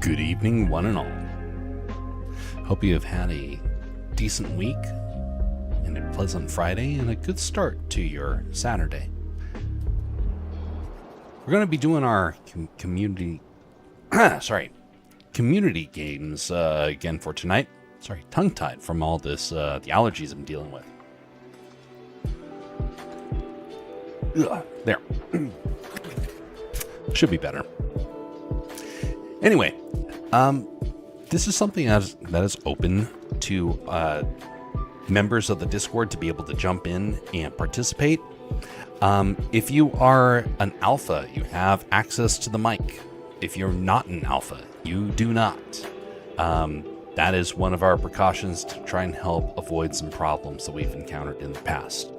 Good evening, one and all. Hope you have had a decent week and a pleasant Friday and a good start to your Saturday. We're going to be doing our community games again for tonight. Sorry, tongue-tied from all this, the allergies I'm dealing with. Ugh, there. Should be better. Anyway, this is something that is open to members of the Discord to be able to jump in and participate. If you are an alpha, you have access to the mic. If you're not an alpha, you do not. That is one of our precautions to try and help avoid some problems that we've encountered in the past.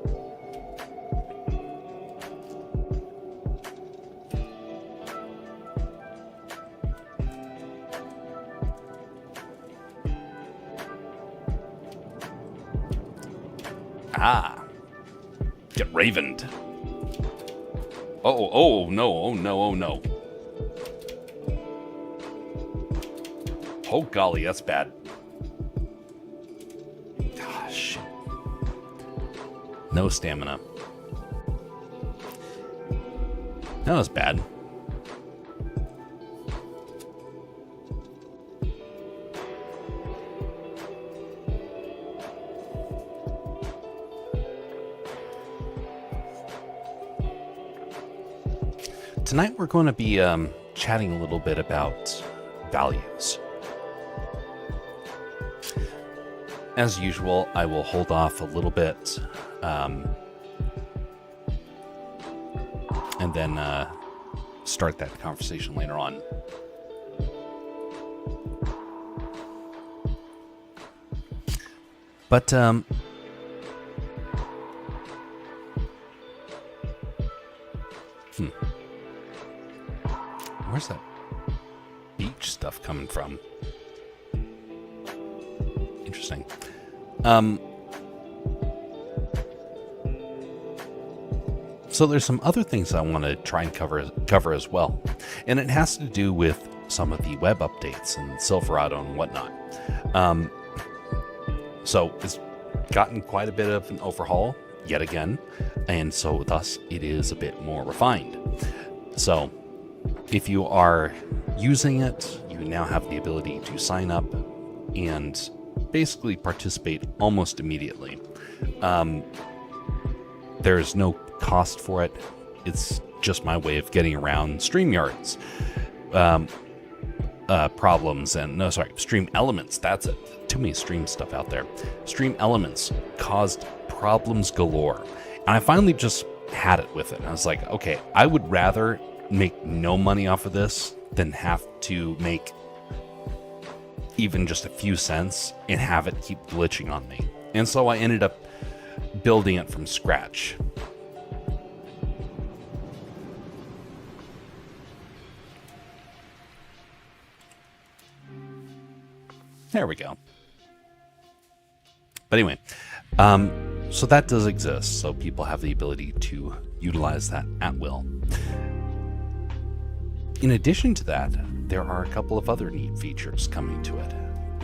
Get ravened. Oh no. Oh golly, that's bad. Gosh. No stamina. That was bad. Tonight we're going to be chatting a little bit about values. As usual, I will hold off a little bit and then start that conversation later on. But where's that beach stuff coming from? Interesting. So there's some other things I want to try and cover as well, and it has to do with some of the web updates and Silverado and whatnot. So it's gotten quite a bit of an overhaul yet again, and so thus it is a bit more refined. So if you are using it, you now have the ability to sign up and basically participate almost immediately. There's no cost for it. It's just my way of getting around StreamYard's problems and Stream Elements. That's it. Too many Stream stuff out there. Stream Elements caused problems galore. And I finally just had it with it. I was like, okay, I would rather make no money off of this than have to make even just a few cents and have it keep glitching on me. And so I ended up building it from scratch. There we go. But anyway, so that does exist. So people have the ability to utilize that at will. In addition to that, there are a couple of other neat features coming to it.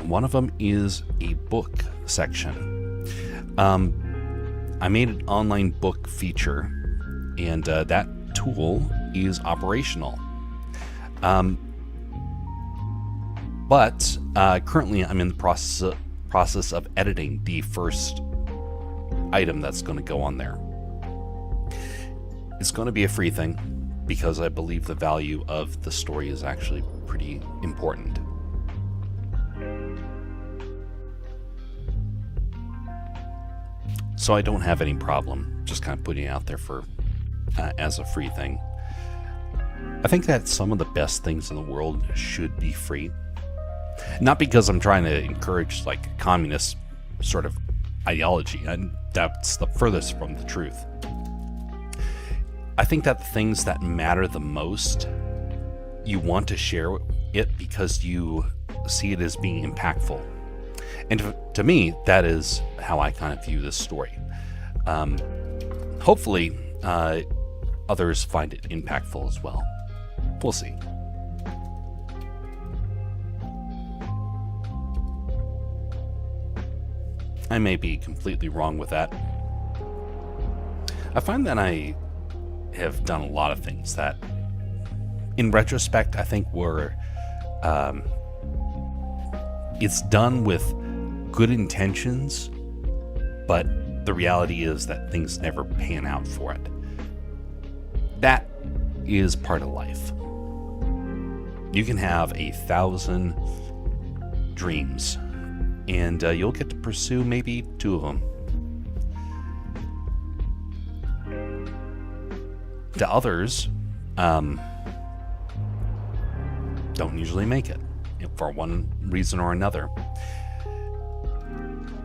One of them is a book section. I made an online book feature, and that tool is operational. But currently I'm in the process of editing the first item that's going to go on there. It's going to be a free thing, because I believe the value of the story is actually pretty important. So I don't have any problem just kind of putting it out there for as a free thing. I think that some of the best things in the world should be free. Not because I'm trying to encourage like communist sort of ideology, and that's the furthest from the truth. I think that the things that matter the most, you want to share it because you see it as being impactful. And to me, that is how I kind of view this story. Hopefully, others find it impactful as well. We'll see. I may be completely wrong with that. I find that I have done a lot of things that, in retrospect, I think were, it's done with good intentions, but the reality is that things never pan out for it. That is part of life. You can have 1,000 dreams, and you'll get to pursue maybe 2 of them. The others don't usually make it, for one reason or another.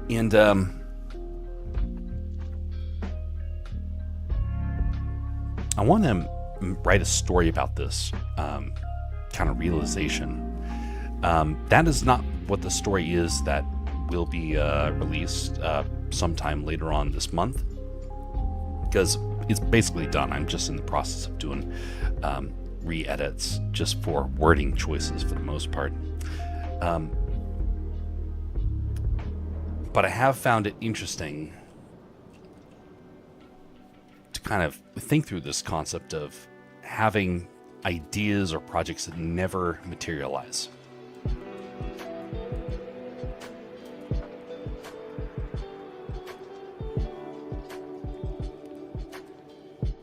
And I want to write a story about this kind of realization. That is not what the story is that will be released sometime later on this month, because it's basically done. I'm just in the process of doing re-edits just for wording choices for the most part. But I have found it interesting to kind of think through this concept of having ideas or projects that never materialize.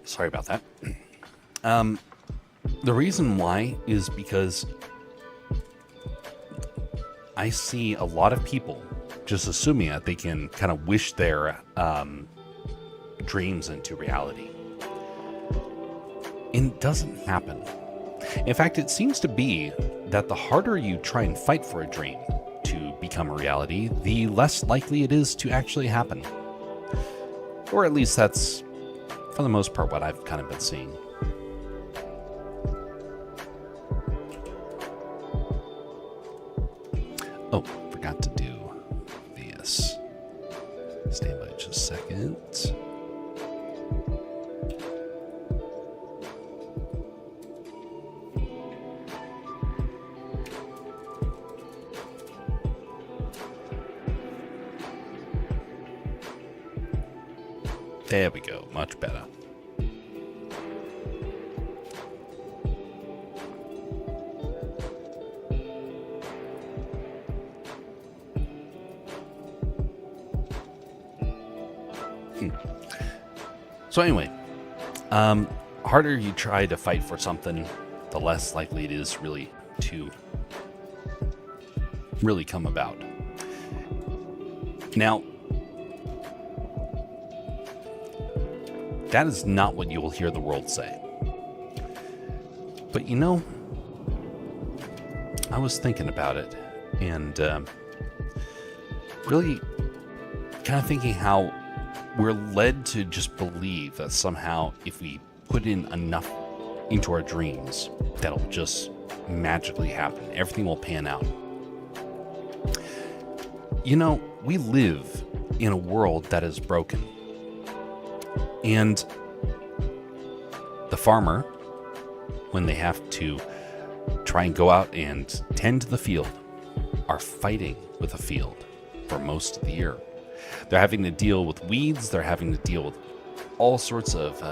Sorry about that. The reason why is because I see a lot of people just assuming that they can kind of wish their dreams into reality. And it doesn't happen. In fact, it seems to be that the harder you try and fight for a dream to become a reality, the less likely it is to actually happen. Or at least that's, for the most part, what I've kind of been seeing. Oh, forgot to do this. Stand by just a second. There we go, much better. So anyway, harder you try to fight for something, the less likely it is really to come about. Now, that is not what you will hear the world say. But you know, I was thinking about it and really kind of thinking how we're led to just believe that somehow if we put in enough into our dreams, that'll just magically happen. Everything will pan out. You know, we live in a world that is broken. And the farmer, when they have to try and go out and tend to the field, are fighting with the field for most of the year. They're having to deal with weeds. They're having to deal with all sorts of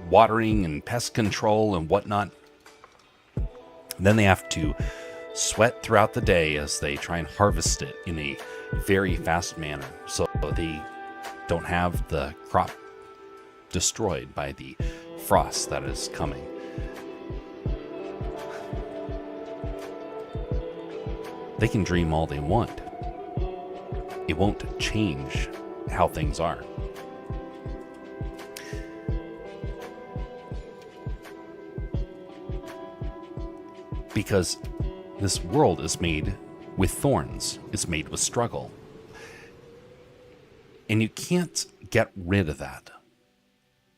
watering and pest control and whatnot. And then they have to sweat throughout the day as they try and harvest it in a very fast manner, so they don't have the crop destroyed by the frost that is coming. They can dream all they want. It won't change how things are. Because this world is made with thorns. It's made with struggle. And you can't get rid of that.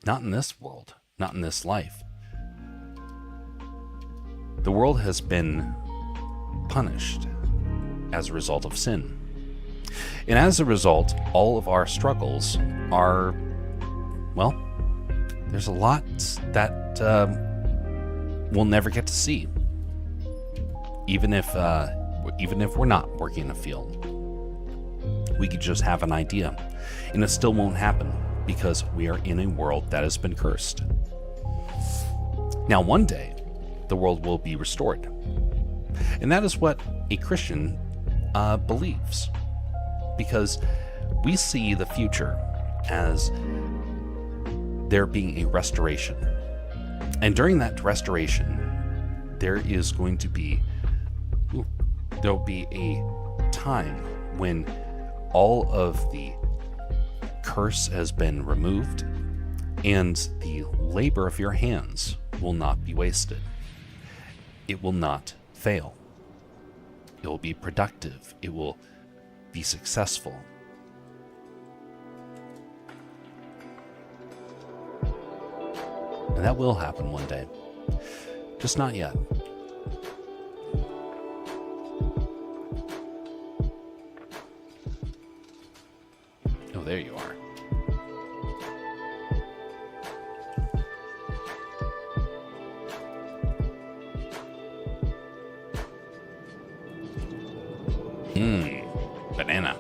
Not in this world. Not in this life. The world has been punished as a result of sin. And as a result, all of our struggles are, well, there's a lot that we'll never get to see. Even if we're not working in a field. We could just have an idea, and it still won't happen because we are in a world that has been cursed. Now, one day, the world will be restored. And that is what a Christian believes, because we see the future as there being a restoration. And during that restoration, there will be a time when all of the curse has been removed and the labor of your hands will not be wasted. It will not fail. It will be productive. It will be successful. And that will happen one day. Just not yet. Oh, there you are. Banana.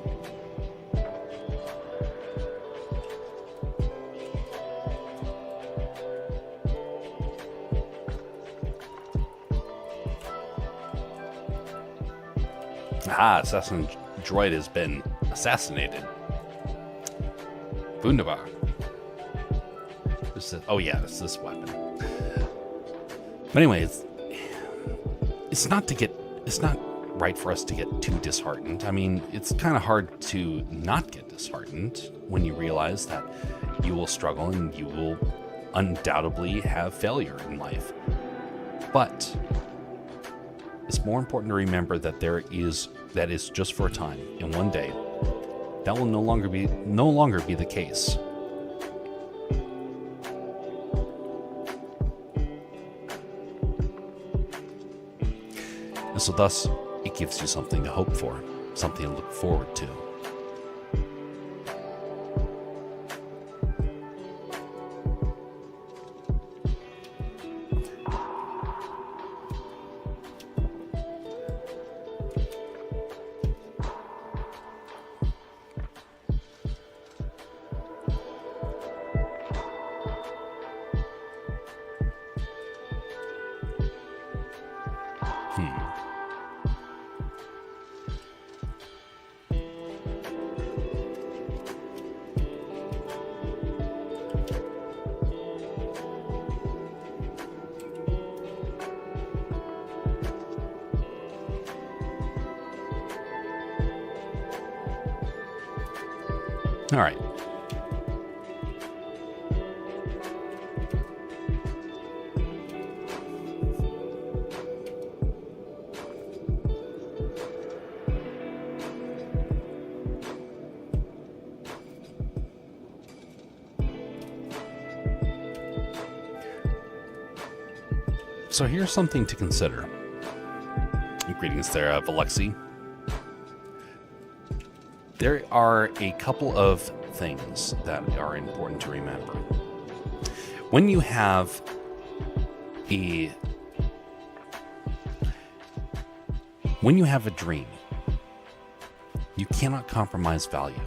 Assassin droid has been assassinated. Wunderbar. Oh yeah, it's this weapon. But anyway, it's not right for us to get too disheartened. I mean, it's kind of hard to not get disheartened when you realize that you will struggle and you will undoubtedly have failure in life. But it's more important to remember that that is just for a time, and one day that will no longer be the case. And so thus it gives you something to hope for, something to look forward to. All right. So here's something to consider. Greetings there, Alexi. There are a couple of things that are important to remember. When you have a dream, you cannot compromise value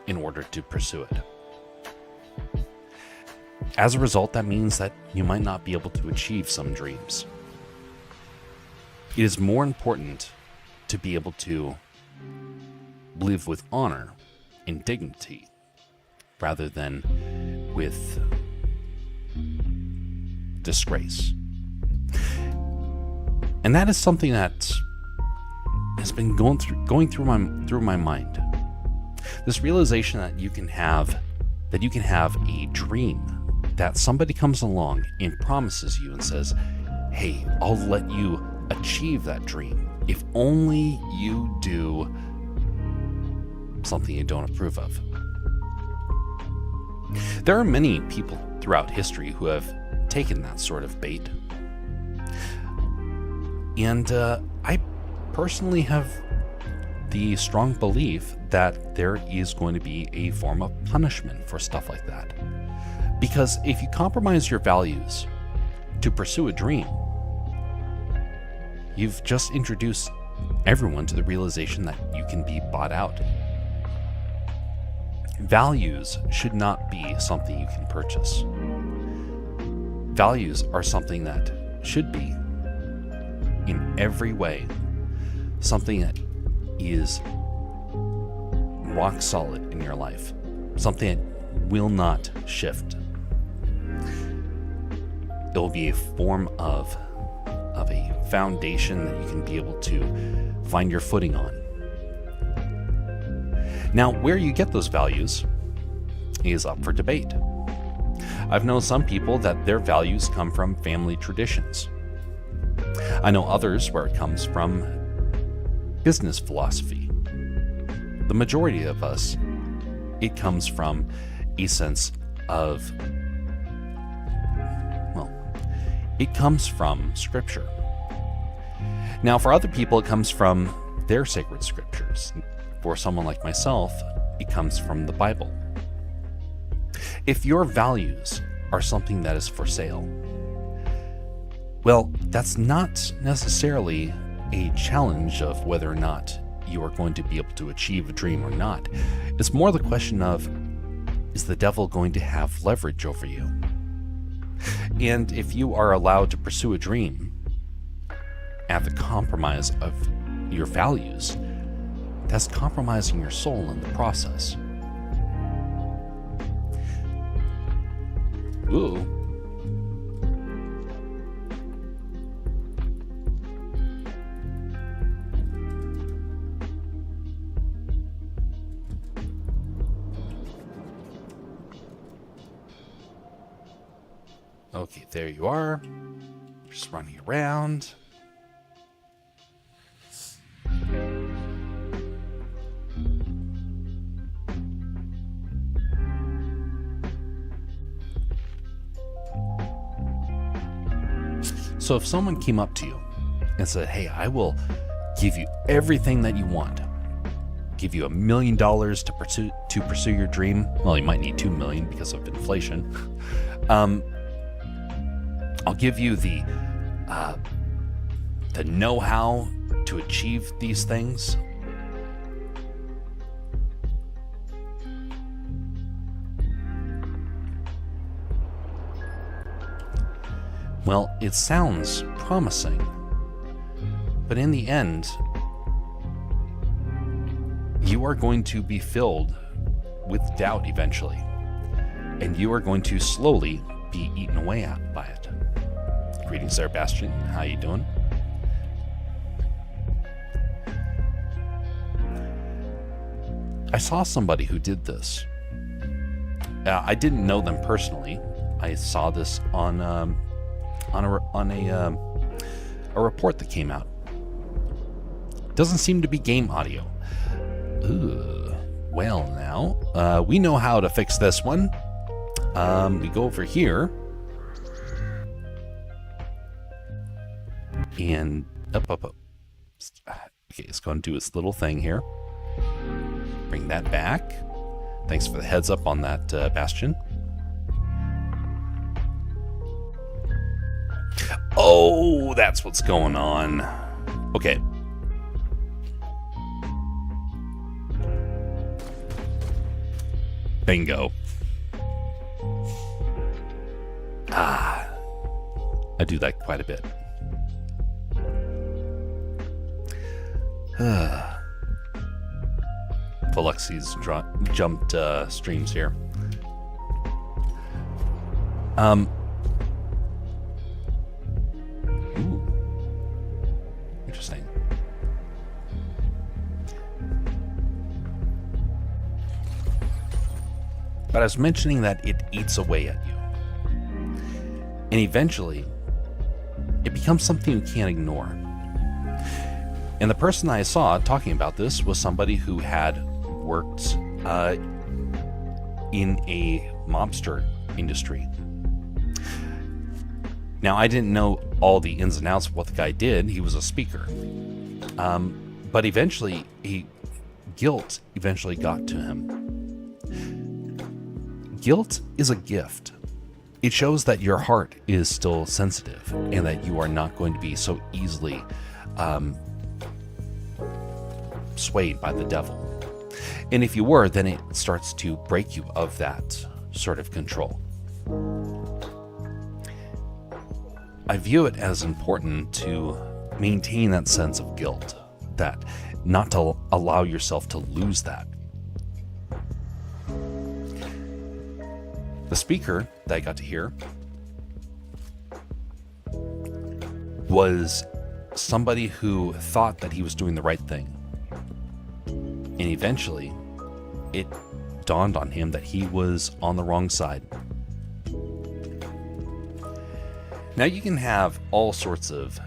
in order to pursue it. As a result, that means that you might not be able to achieve some dreams. It is more important to be able to live with honor and dignity rather than with disgrace. And that is something that has been going through my mind. This realization that you can have a dream, that somebody comes along and promises you and says, "Hey, I'll let you achieve that dream if only you do something you don't approve of." There are many people throughout history who have taken that sort of bait. And I personally have the strong belief that there is going to be a form of punishment for stuff like that. Because if you compromise your values to pursue a dream, you've just introduced everyone to the realization that you can be bought out. Values should not be something you can purchase. Values are something that should be, in every way, something that is rock solid in your life, something that will not shift. It will be a form of a foundation that you can be able to find your footing on. Now, where you get those values is up for debate. I've known some people that their values come from family traditions. I know others where it comes from business philosophy. The majority of us, it comes from a sense of, it comes from Scripture. Now, for other people, it comes from their sacred scriptures. For someone like myself, it comes from the Bible. If your values are something that is for sale, well, that's not necessarily a challenge of whether or not you are going to be able to achieve a dream or not. It's more the question of, is the devil going to have leverage over you? And if you are allowed to pursue a dream at the compromise of your values, that's compromising your soul in the process. Ooh. Okay, there you are. Just running around. So if someone came up to you and said, hey, I will give you everything that you want, give you $1 million to pursue your dream. Well, you might need $2 million because of inflation. I'll give you the know-how to achieve these things. Well, it sounds promising, but in the end, you are going to be filled with doubt eventually, and you are going to slowly be eaten away at by it. Greetings there, Bastian. How you doing? I saw somebody who did this. I didn't know them personally. I saw this on a report that came out. Doesn't seem to be game audio. Ugh. Well, now we know how to fix this one. We go over here and up. Okay, it's going to do its little thing here. Bring that back. Thanks for the heads up on that, Bastion. Oh, that's what's going on. Okay. Bingo. I do that quite a bit. Feluxi's jumped streams here. Ooh. Interesting. But I was mentioning that it eats away at you. And eventually, it becomes something you can't ignore. And the person I saw talking about this was somebody who had worked in a mobster industry. Now, I didn't know all the ins and outs of what the guy did. He was a speaker. But eventually, guilt eventually got to him. Guilt is a gift. It shows that your heart is still sensitive and that you are not going to be so easily swayed by the devil. And if you were, then it starts to break you of that sort of control. I view it as important to maintain that sense of guilt, that not to allow yourself to lose that. The speaker that I got to hear was somebody who thought that he was doing the right thing. And eventually, it dawned on him that he was on the wrong side. Now, you can have all sorts of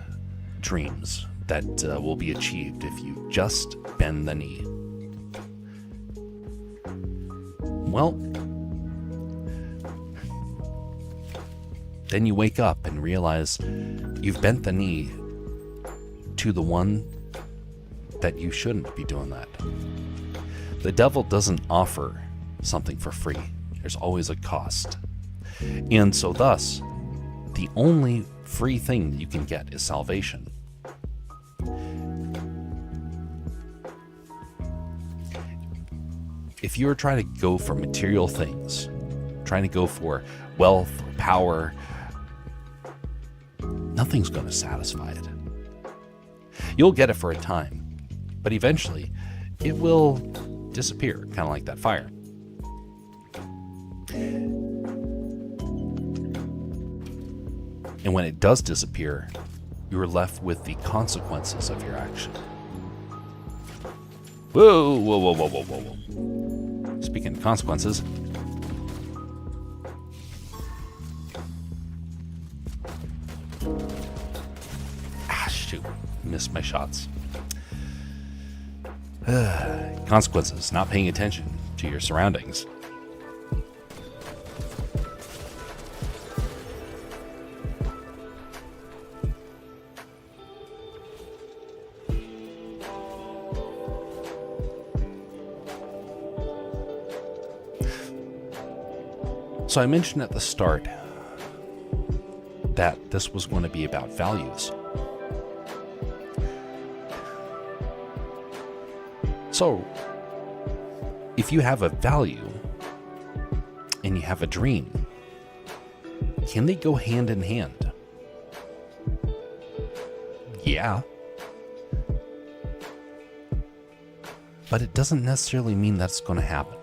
dreams that will be achieved if you just bend the knee. Well, then you wake up and realize you've bent the knee to the one that you shouldn't be doing that. The devil doesn't offer something for free. There's always a cost. And so thus, the only free thing that you can get is salvation. If you're trying to go for material things, trying to go for wealth or power, nothing's going to satisfy it. You'll get it for a time, but eventually it will disappear, kind of like that fire. And when it does disappear, you're left with the consequences of your action. Whoa, whoa, whoa, whoa, whoa, whoa, whoa. Speaking of consequences, shoot, missed my shots. Consequences, not paying attention to your surroundings. So I mentioned at the start that this was going to be about values. So, if you have a value and you have a dream, can they go hand in hand? Yeah. But it doesn't necessarily mean that's going to happen.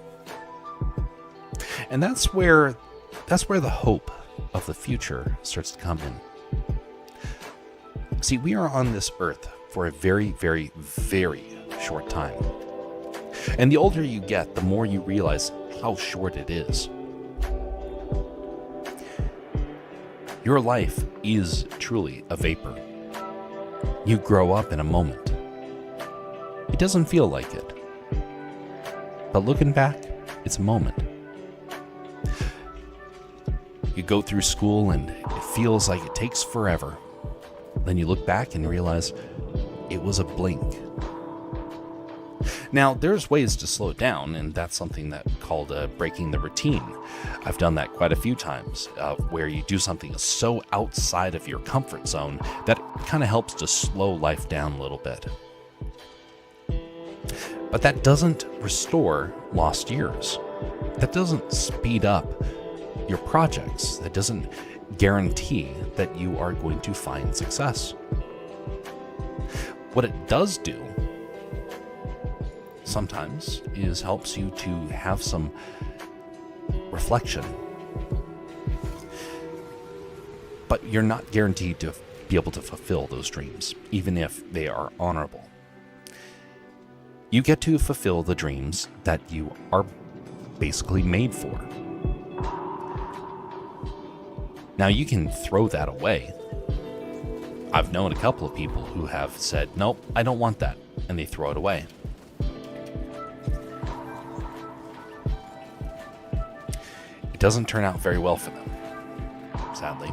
And that's where the hope of the future starts to come in. See, we are on this earth for a very, very, very short time. And the older you get, the more you realize how short it is. Your life is truly a vapor. You grow up in a moment. It doesn't feel like it. But looking back, it's a moment. You go through school and it feels like it takes forever. Then you look back and realize it was a blink. Now, there's ways to slow it down, and that's something that called breaking the routine. I've done that quite a few times, where you do something so outside of your comfort zone that kind of helps to slow life down a little bit. But that doesn't restore lost years. That doesn't speed up your projects. That doesn't guarantee that you are going to find success. What it does do sometimes is helps you to have some reflection. But you're not guaranteed to be able to fulfill those dreams, even if they are honorable. You get to fulfill the dreams that you are basically made for. Now, you can throw that away. I've known a couple of people who have said, nope, I don't want that, and they throw it away. It doesn't turn out very well for them, sadly.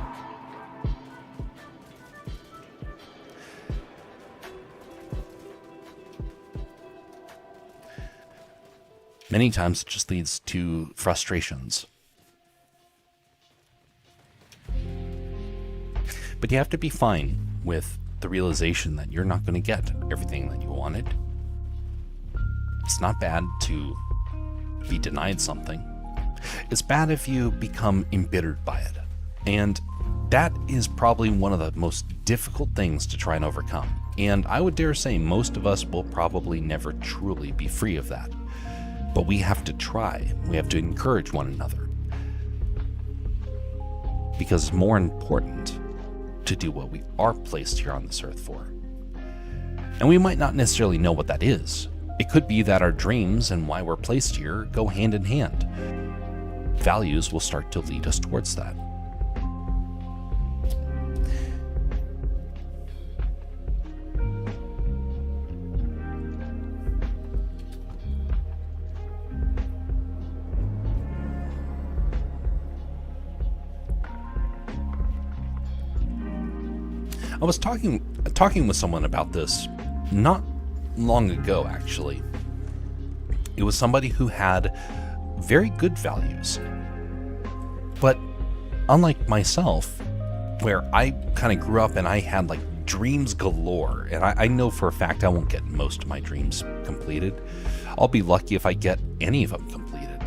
Many times it just leads to frustrations. But you have to be fine with the realization that you're not going to get everything that you wanted. It's not bad to be denied something. It's bad if you become embittered by it. And that is probably one of the most difficult things to try and overcome. And I would dare say most of us will probably never truly be free of that. But we have to try. We have to encourage one another. Because it's more important to do what we are placed here on this earth for. And we might not necessarily know what that is. It could be that our dreams and why we're placed here go hand in hand. Values will start to lead us towards that. I was talking with someone about this not long ago, actually. It was somebody who had very good values. But unlike myself, where I kind of grew up and I had like dreams galore, and I know for a fact I won't get most of my dreams completed. I'll be lucky if I get any of them completed.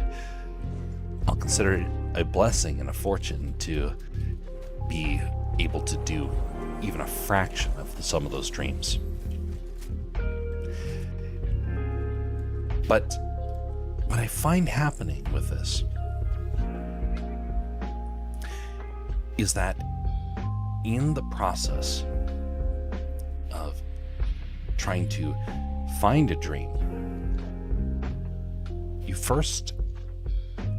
I'll consider it a blessing and a fortune to be able to do even a fraction of some of those dreams. But what I find happening with this is that in the process of trying to find a dream, you first,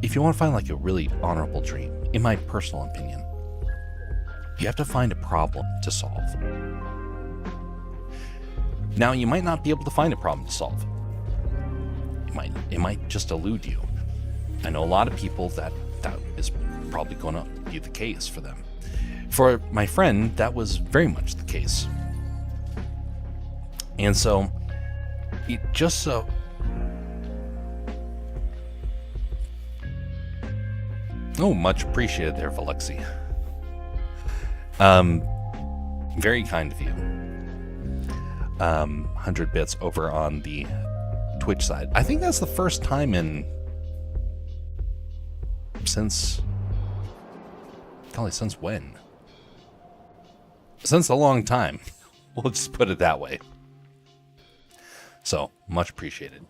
if you want to find like a really honorable dream, in my personal opinion, you have to find a problem to solve. Now, you might not be able to find a problem to solve. It might just elude you. I know a lot of people that is probably going to be the case for them. For my friend, that was very much the case. And so, it just so... Oh, much appreciated there, Valexi. Very kind of you. 100 bits over on the Twitch side. I think that's the first time since when? Since a long time. We'll just put it that way. So, much appreciated.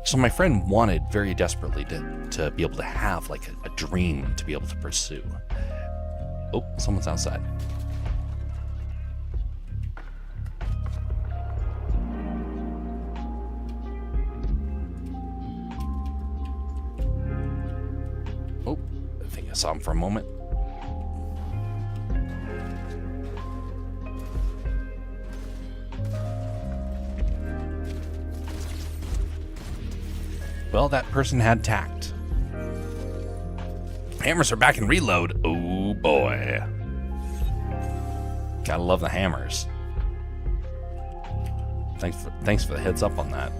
So my friend wanted very desperately to be able to have like a dream to be able to pursue. Oh, someone's outside. Oh, I think I saw him for a moment. Well, that person had tact. Hammers are back in reload. Oh boy. Gotta love the hammers. Thanks for the heads up on that.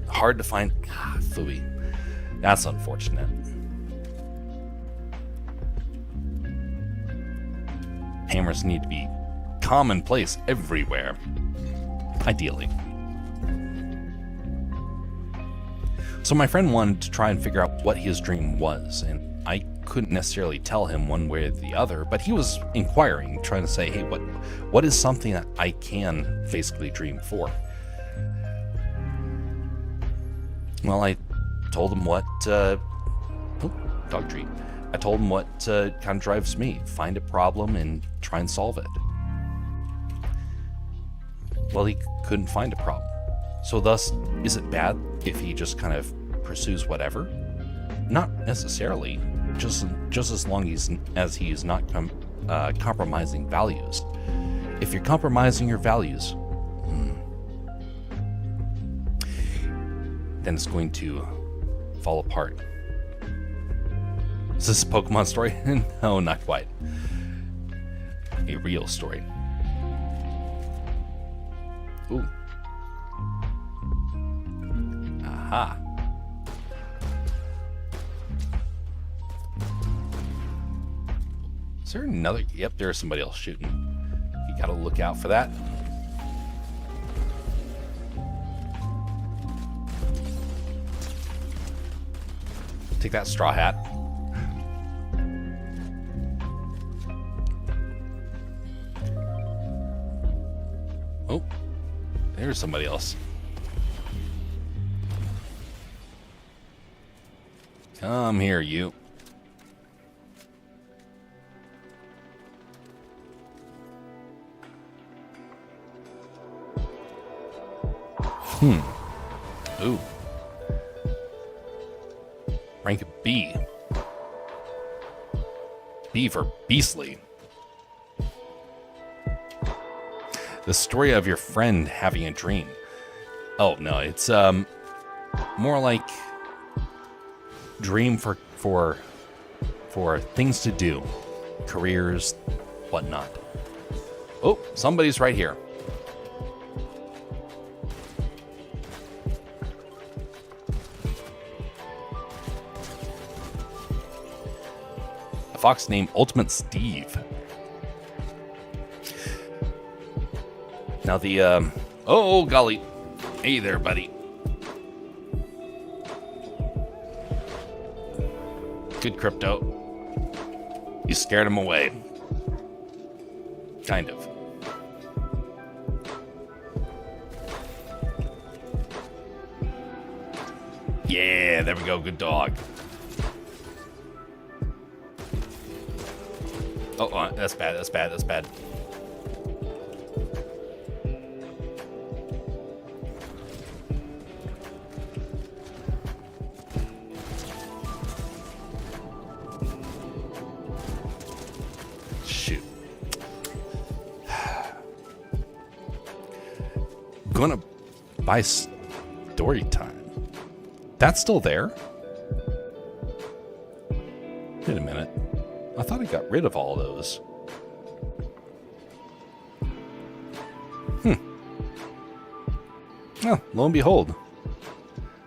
Hard to find. Phooey. That's unfortunate. Hammers need to be commonplace everywhere, ideally. So my friend wanted to try and figure out what his dream was, and I couldn't necessarily tell him one way or the other, but he was inquiring, trying to say, hey, what is something that I can basically dream for? Well, I told him what, dog treat. I told him what kind of drives me. Find a problem and try and solve it. Well, he couldn't find a problem. So thus, is it bad if he just kind of pursues whatever? Not necessarily, just as long as he is not compromising values. If you're compromising your values, then it's going to fall apart. Is this a Pokemon story? No, not quite. A real story. Ooh. Aha. Is there another? Yep, there's somebody else shooting. You gotta look out for that. Take that, straw hat. Oh, there's somebody else. Come here, you. Ooh. Rank B. B for beastly. The story of your friend having a dream. Oh no, it's more like dream for things to do, careers, whatnot. Oh, somebody's right here. A fox named Ultimate Steve. Now the oh golly, hey there, buddy. Good crypto. You scared him away. Kind of. Yeah, there we go. Good dog. Oh, that's bad. That's bad. That's bad. Shoot. Gonna buy story time. That's still there? Wait a minute. I thought I got rid of all of those. Oh, lo and behold,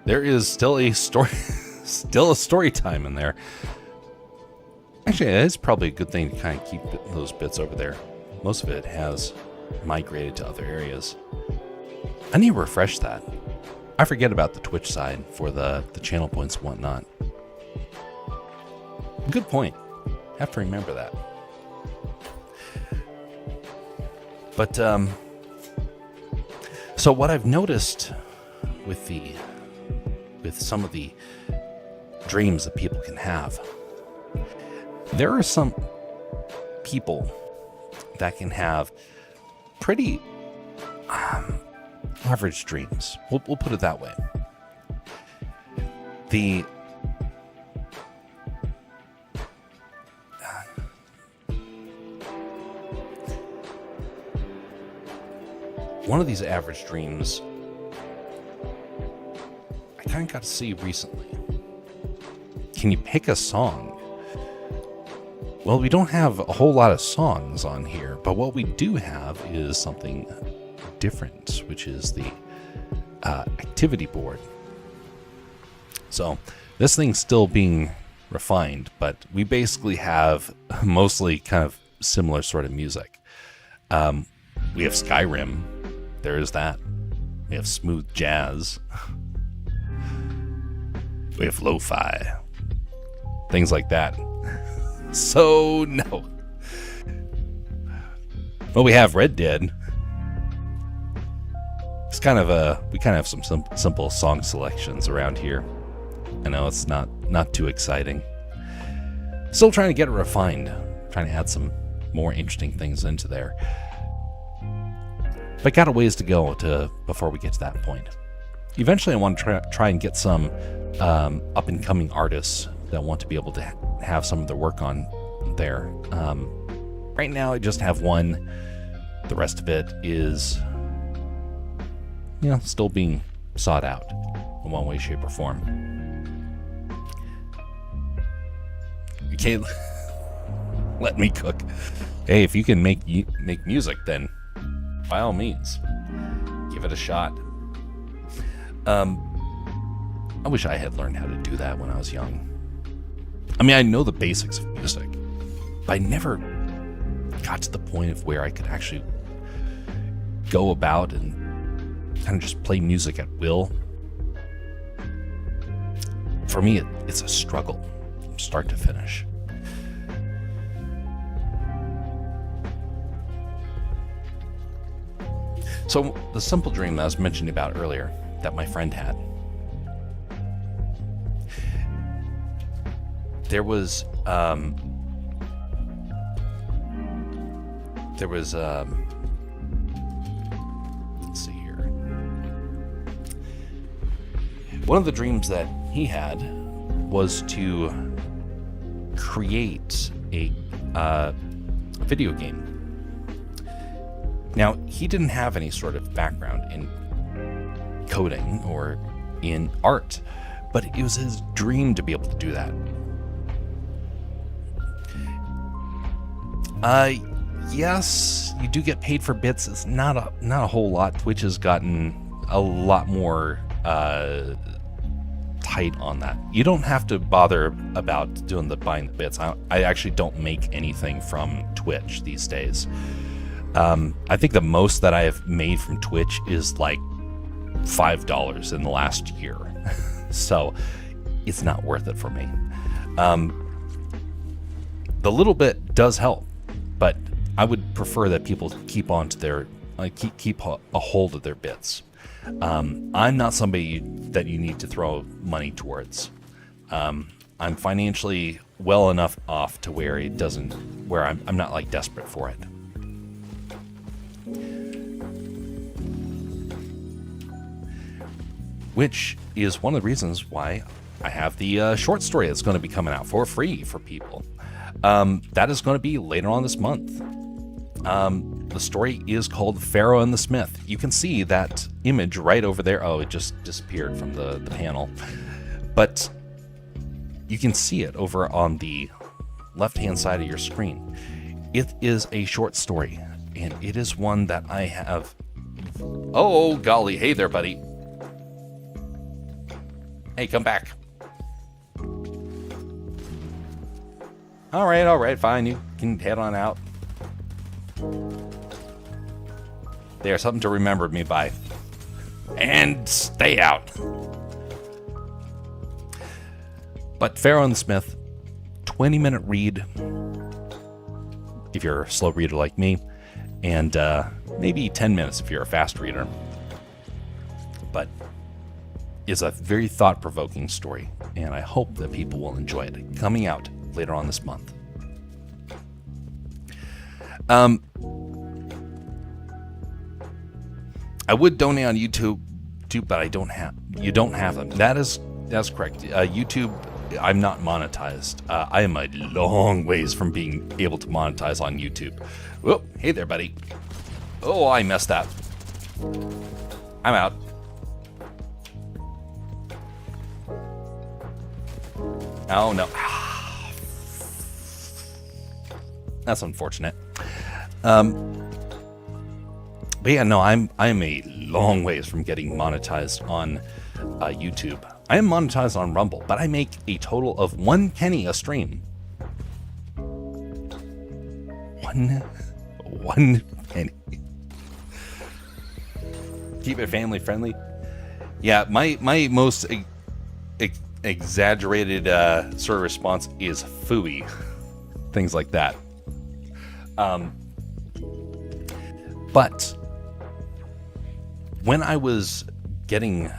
there is still a story, still a story time in there. Actually, it's probably a good thing to kind of keep those bits over there. Most of it has migrated to other areas. I need to refresh that. I forget about the Twitch side for the channel points and whatnot. Good point. Have to remember that. But so what I've noticed with some of the dreams that people can have, there are some people that can have pretty average dreams. We'll put it that way. One of these average dreams I kind of got to see recently. Can you pick a song? Well, we don't have a whole lot of songs on here, but what we do have is something different, which is the activity board. So this thing's still being refined, but we basically have mostly kind of similar sort of music. We have Skyrim. There is that. We have smooth jazz. We have lo-fi. Things like that. So, no. Well, we have Red Dead. It's kind of we kind of have some simple song selections around here. I know it's not too exciting. Still trying to get it refined. Trying to add some more interesting things into there. But got a ways to go before we get to that point. Eventually I want to try and get some up and coming artists that want to be able to have some of their work on there. Right now I just have one. The rest of it is, still being sought out in one way, shape, or form. You can't let me cook. Hey, if you can make music, then by all means, give it a shot. I wish I had learned how to do that when I was young. I mean, I know the basics of music, but I never got to the point of where I could actually go about and kind of just play music at will, for me, it's a struggle from start to finish. So the simple dream that I was mentioning about earlier that my friend had, there was let's see here. One of the dreams that he had was to create a video game. Now, he didn't have any sort of background in coding or in art, but it was his dream to be able to do that. Yes, you do get paid for bits. It's not a whole lot. Twitch has gotten a lot more tight on that. You don't have to bother about doing the buying the bits. I actually don't make anything from Twitch these days. I think the most that I have made from Twitch is like $5 in the last year. So it's not worth it for me. The little bit does help, but I would prefer that people keep on to their keep a hold of their bits. I'm not somebody that you need to throw money towards. I'm financially well enough off to where I'm not like desperate for it. Which is one of the reasons why I have the short story that's going to be coming out for free for people. That is going to be later on this month. The story is called Pharaoh and the Smith. You can see that image right over there. Oh, it just disappeared from the panel. But you can see it over on the left-hand side of your screen. It is a short story, and it is one that I have... Oh, golly. Hey there, buddy. Hey, come back. All right, fine. You can head on out. There's something to remember me by. And stay out. But Pharaoh and the Smith, 20-minute read, if you're a slow reader like me, and maybe 10 minutes if you're a fast reader. But is a very thought-provoking story, and I hope that people will enjoy it. Coming out later on this month. I would donate on YouTube, but I don't have. You don't have them. That's correct. YouTube, I'm not monetized. I am a long ways from being able to monetize on YouTube. Whoa, hey there, buddy. Oh, I messed up. I'm out. Oh no. That's unfortunate. But yeah, no, I'm a long ways from getting monetized on YouTube. I am monetized on Rumble, but I make a total of 1 penny a stream. One penny. Keep it family friendly. Yeah, my most exaggerated sort of response is phooey. Things like that. But when I was getting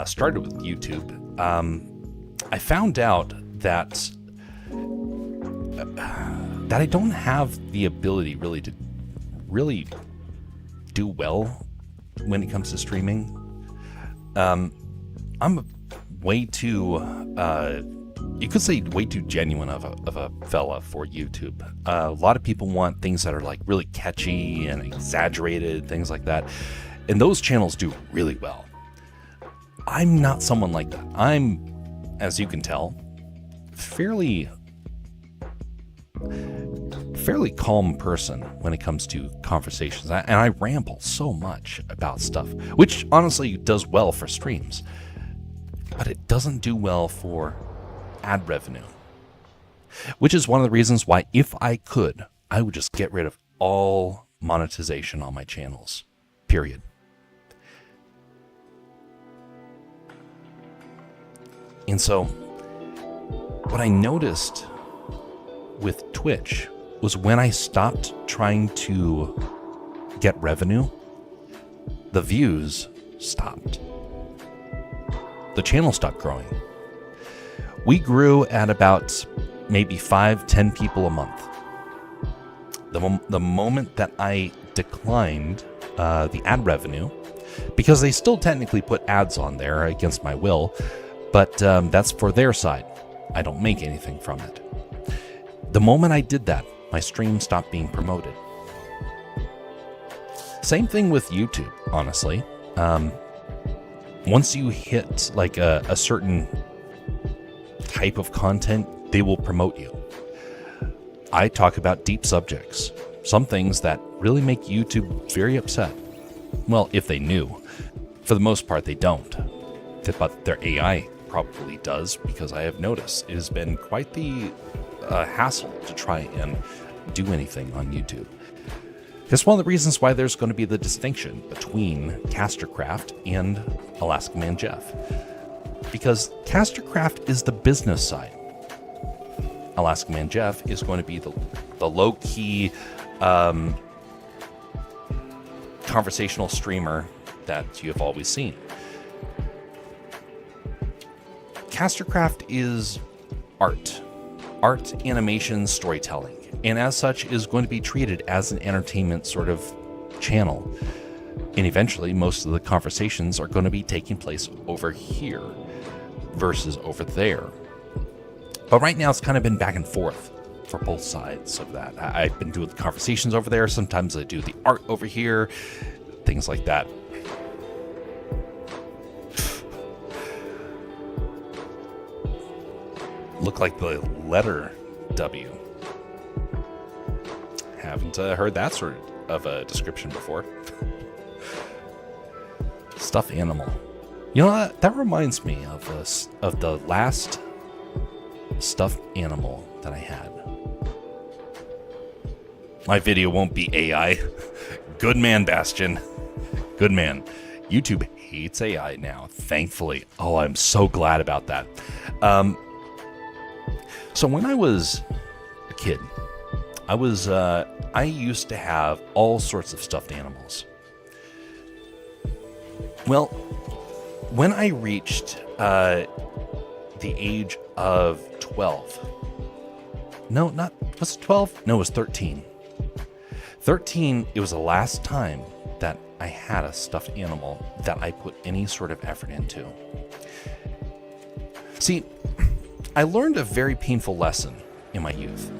started with YouTube, I found out that I don't have the ability really to do well when it comes to streaming. I'm way too, you could say way too genuine of a fella for YouTube. A lot of people want things that are like really catchy and exaggerated, things like that. And those channels do really well. I'm not someone like that. I'm, as you can tell, fairly calm person when it comes to conversations. And I ramble so much about stuff, which honestly does well for streams. But it doesn't do well for ad revenue. Which is one of the reasons why, if I could, I would just get rid of all monetization on my channels, period. And so what I noticed with Twitch was when I stopped trying to get revenue, the views stopped. The channel stopped growing. We grew at about maybe 5-10 people a month. The moment that I declined the ad revenue, because they still technically put ads on there against my will, but that's for their side. I don't make anything from it. The moment I did that, my stream stopped being promoted. Same thing with YouTube, honestly. Once you hit like a certain type of content, they will promote you. I talk about deep subjects, some things that really make YouTube very upset. Well, if they knew. For the most part, they don't. But their AI probably does, because I have noticed it has been quite the hassle to try and do anything on YouTube. That's one of the reasons why there's going to be the distinction between Castercraft and Alaska Man Jeff. Because Castercraft is the business side. Alaska Man Jeff is going to be the low-key conversational streamer that you have always seen. Castercraft is art, animation, storytelling, and as such is going to be treated as an entertainment sort of channel. And eventually, most of the conversations are going to be taking place over here versus over there. But right now, it's kind of been back and forth for both sides of that. I've been doing the conversations over there. Sometimes I do the art over here, things like that. Look like the letter W. Haven't heard that sort of a description before. Stuffed animal. You know, that reminds me of the last stuffed animal that I had. My video won't be AI. Good man, Bastion. Good man. YouTube hates AI now, thankfully. Oh, I'm so glad about that. So when I was a kid, I used to have all sorts of stuffed animals. Well, when I reached the age of 12, no, not, was it 12? No, it was 13. 13, it was the last time that I had a stuffed animal that I put any sort of effort into. See, I learned a very painful lesson in my youth,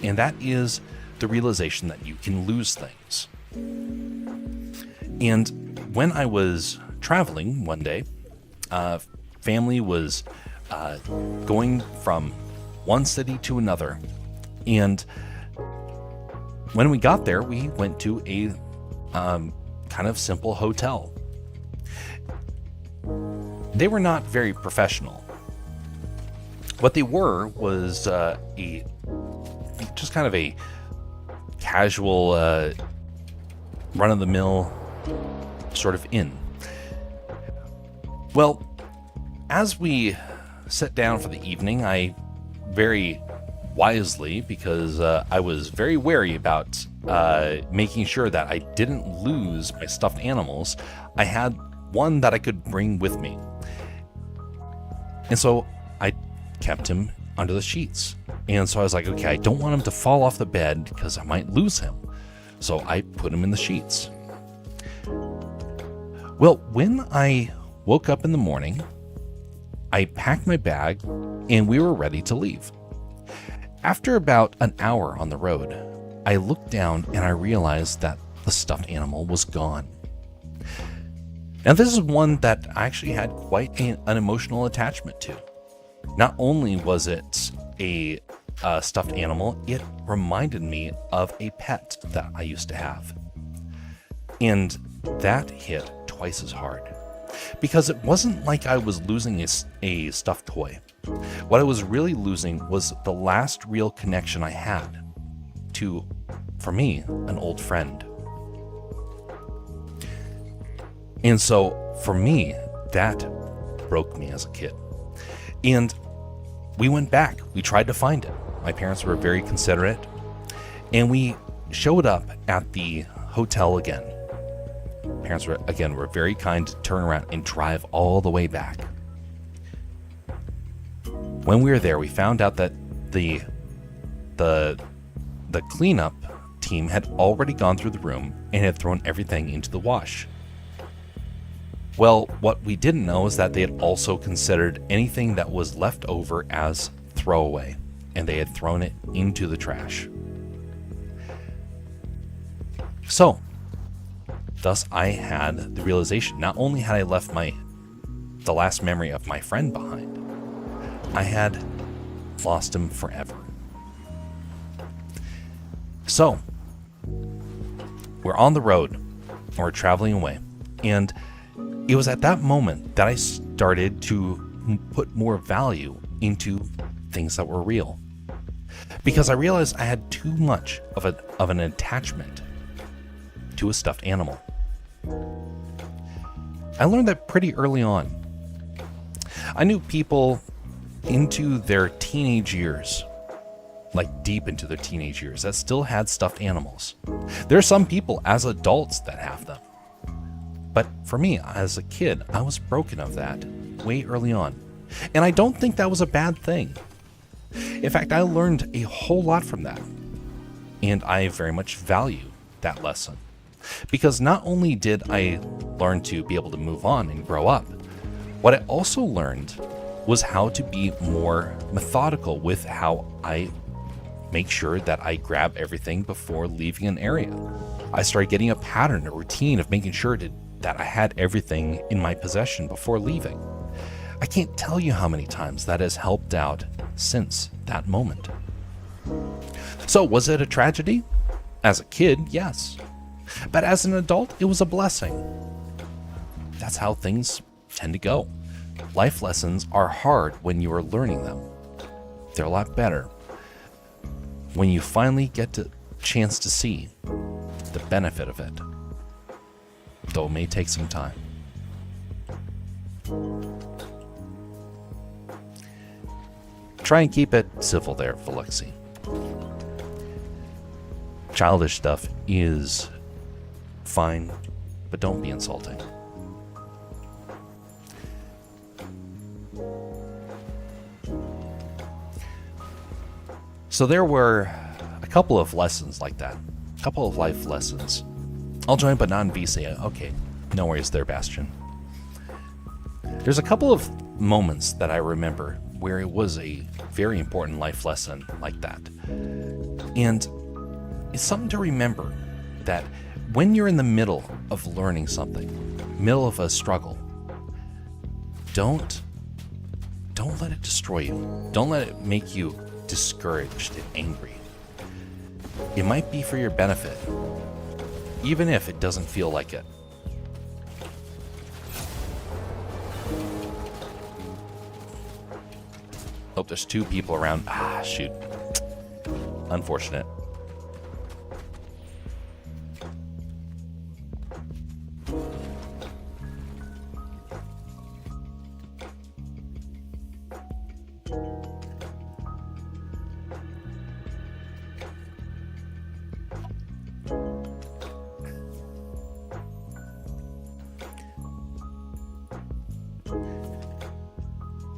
and that is the realization that you can lose things. And when I was traveling one day, family was going from one city to another, and when we got there, we went to a kind of simple hotel. They were not very professional. What they were was just kind of a casual, run-of-the-mill sort of inn. Well, as we sat down for the evening, I very wisely, because I was very wary about making sure that I didn't lose my stuffed animals, I had one that I could bring with me. And so I kept him under the sheets. And so I was like, okay, I don't want him to fall off the bed because I might lose him. So I put him in the sheets. Well, when I woke up in the morning, I packed my bag and we were ready to leave. After about an hour on the road, I looked down and I realized that the stuffed animal was gone. Now, this is one that I actually had quite an emotional attachment to. Not only was it a stuffed animal, it reminded me of a pet that I used to have. And that hit twice as hard. Because it wasn't like I was losing a stuffed toy. What I was really losing was the last real connection I had to for me, an old friend. And so for me, that broke me as a kid. And we went back. We tried to find it. My parents were very considerate. And we showed up at the hotel again. Parents were very kind to turn around and drive all the way back. When we were there, we found out that the cleanup team had already gone through the room and had thrown everything into the wash. Well, what we didn't know is that they had also considered anything that was left over as throwaway, and they had thrown it into the trash. So, thus I had the realization, not only had I left the last memory of my friend behind, I had lost him forever. So, we're on the road, and we're traveling away, and it was at that moment that I started to put more value into things that were real. Because I realized I had too much of an attachment to a stuffed animal. I learned that pretty early on. I knew people into their teenage years, like deep into their teenage years, that still had stuffed animals. There are some people as adults that have them. But for me, as a kid, I was broken of that way early on. And I don't think that was a bad thing. In fact, I learned a whole lot from that. And I very much value that lesson. Because not only did I learn to be able to move on and grow up, what I also learned was how to be more methodical with how I make sure that I grab everything before leaving an area. I started getting a pattern, a routine of making sure that I had everything in my possession before leaving. I can't tell you how many times that has helped out since that moment. So was it a tragedy? As a kid, yes. But as an adult, it was a blessing. That's how things tend to go. Life lessons are hard when you are learning them. They're a lot better when you finally get the chance to see the benefit of it, though it may take some time. Try and keep it civil there, Felixi. Childish stuff is fine, but don't be insulting. So there were a couple of lessons like that, a couple of life lessons. I'll join, but not in VC. Okay, no worries there, Bastion. There's a couple of moments that I remember where it was a very important life lesson like that. And it's something to remember that when you're in the middle of learning something, middle of a struggle, don't let it destroy you. Don't let it make you discouraged and angry. It might be for your benefit, even if it doesn't feel like it. Oh, there's two people around. Ah, shoot. Unfortunate.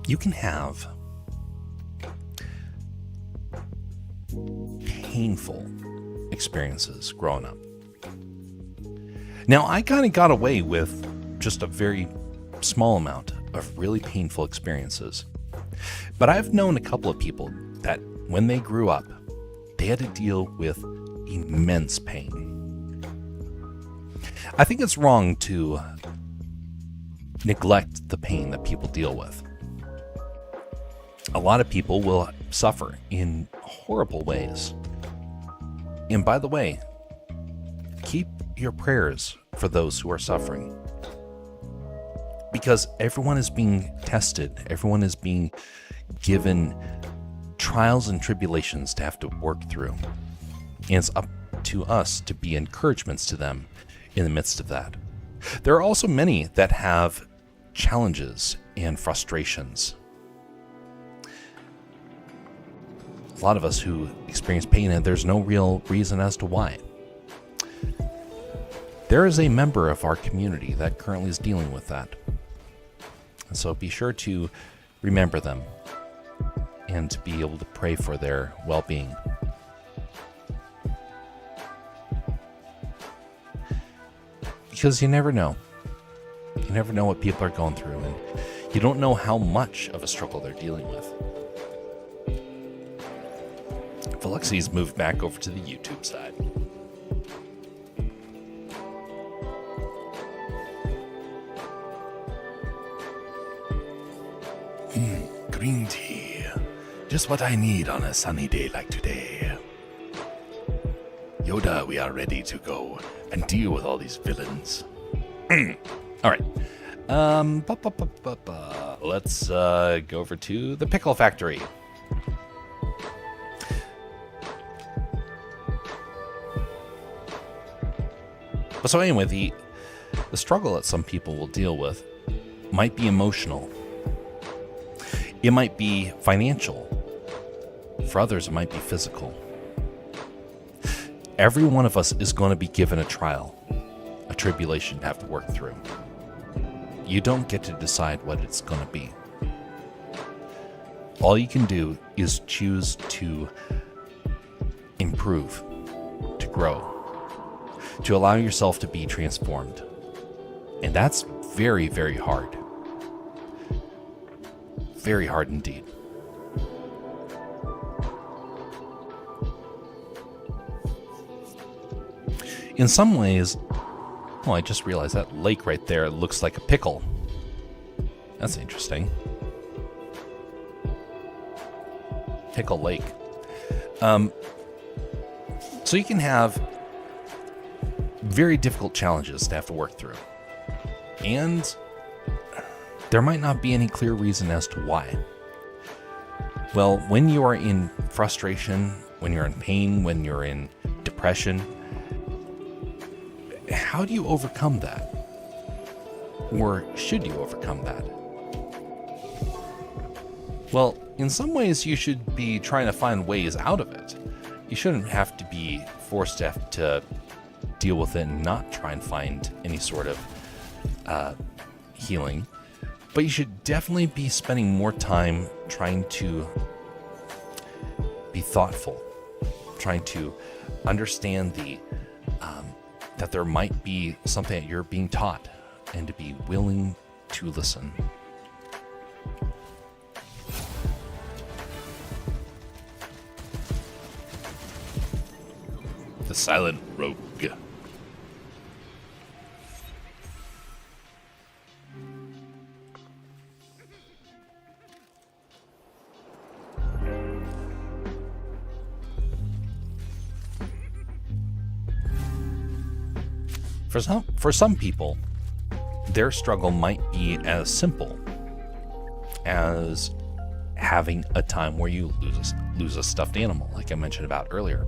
You can have painful experiences growing up. Now, I kind of got away with just a very small amount of really painful experiences. But I've known a couple of people that when they grew up, they had to deal with immense pain. I think it's wrong to neglect the pain that people deal with. A lot of people will suffer in horrible ways. And by the way, keep your prayers for those who are suffering. Because everyone is being tested. Everyone is being given trials and tribulations to have to work through. And it's up to us to be encouragements to them in the midst of that. There are also many that have challenges and frustrations. A lot of us who experience pain, and there's no real reason as to why. There is a member of our community that currently is dealing with that. And so be sure to remember them and to be able to pray for their well-being. Because you never know. You never know what people are going through, and you don't know how much of a struggle they're dealing with. Felixi's moved back over to the YouTube side. Green tea. Just what I need on a sunny day like today. Yoda, we are ready to go and deal with all these villains. All right. Let's go over to the Pickle Factory. So anyway, the struggle that some people will deal with might be emotional. It might be financial. For others, it might be physical. Every one of us is going to be given a trial, a tribulation to have to work through. You don't get to decide what it's going to be. All you can do is choose to improve, to grow, to allow yourself to be transformed. And that's very, very hard. Very hard indeed. In some ways, oh, I just realized that lake right there looks like a pickle. That's interesting. Pickle Lake. So you can have very difficult challenges to have to work through. And there might not be any clear reason as to why. Well, when you are in frustration, when you're in pain, when you're in depression, how do you overcome that? Or should you overcome that? Well, in some ways you should be trying to find ways out of it. You shouldn't have to be forced to have to deal with it and not try and find any sort of healing. But you should definitely be spending more time trying to be thoughtful, trying to understand that there might be something that you're being taught, and to be willing to listen. The Silent Rogue. For some people, their struggle might be as simple as having a time where you lose a stuffed animal, like I mentioned about earlier.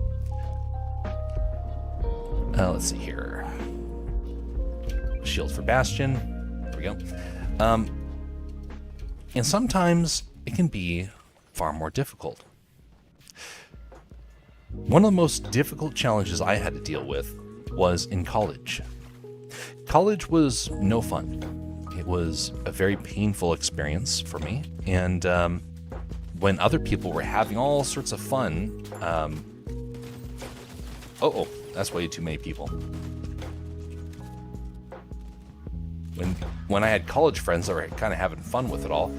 Let's see here. Shield for Bastion. There we go. And sometimes it can be far more difficult. One of the most difficult challenges I had to deal with was in college. College was no fun. It was a very painful experience for me. And when other people were having all sorts of fun, that's way too many people. When I had college friends that were kind of having fun with it all,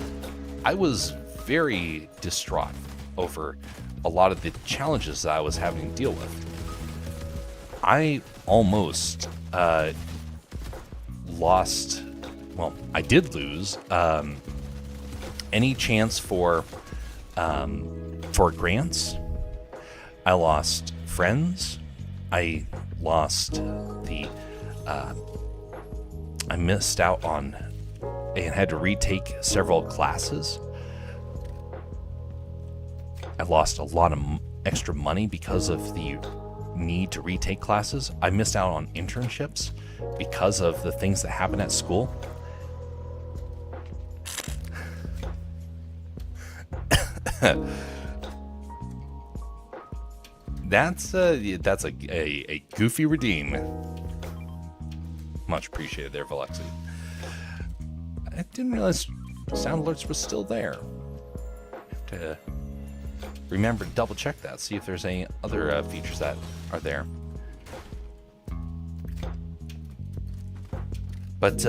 I was very distraught over a lot of the challenges that I was having to deal with. I almost I did lose any chance for grants. I lost friends. I lost I missed out on and had to retake several classes. I lost a lot of extra money because of the need to retake classes. I missed out on internships because of the things that happen at school. That's a goofy redeem. Much appreciated there, Velexi. I didn't realize sound alerts was still there. Have to remember to double check that, see if there's any other features that are there. But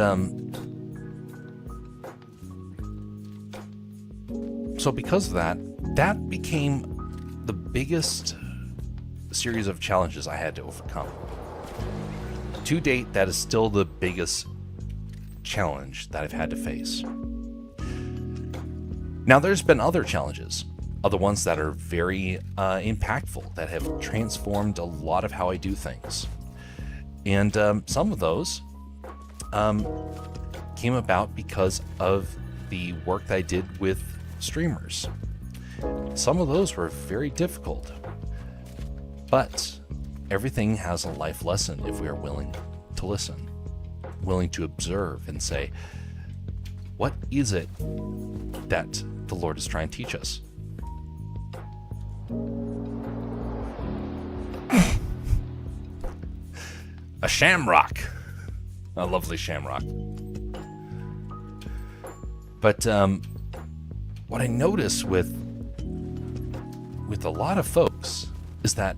so because of that, that became the biggest series of challenges I had to overcome. To date, that is still the biggest challenge that I've had to face. Now, there's been other challenges, other ones that are very impactful, that have transformed a lot of how I do things. And some of those came about because of the work that I did with streamers. Some of those were very difficult, but everything has a life lesson if we are willing to listen, willing to observe and say, what is it that the Lord is trying to teach us? A shamrock. A lovely shamrock. But what I notice with a lot of folks is that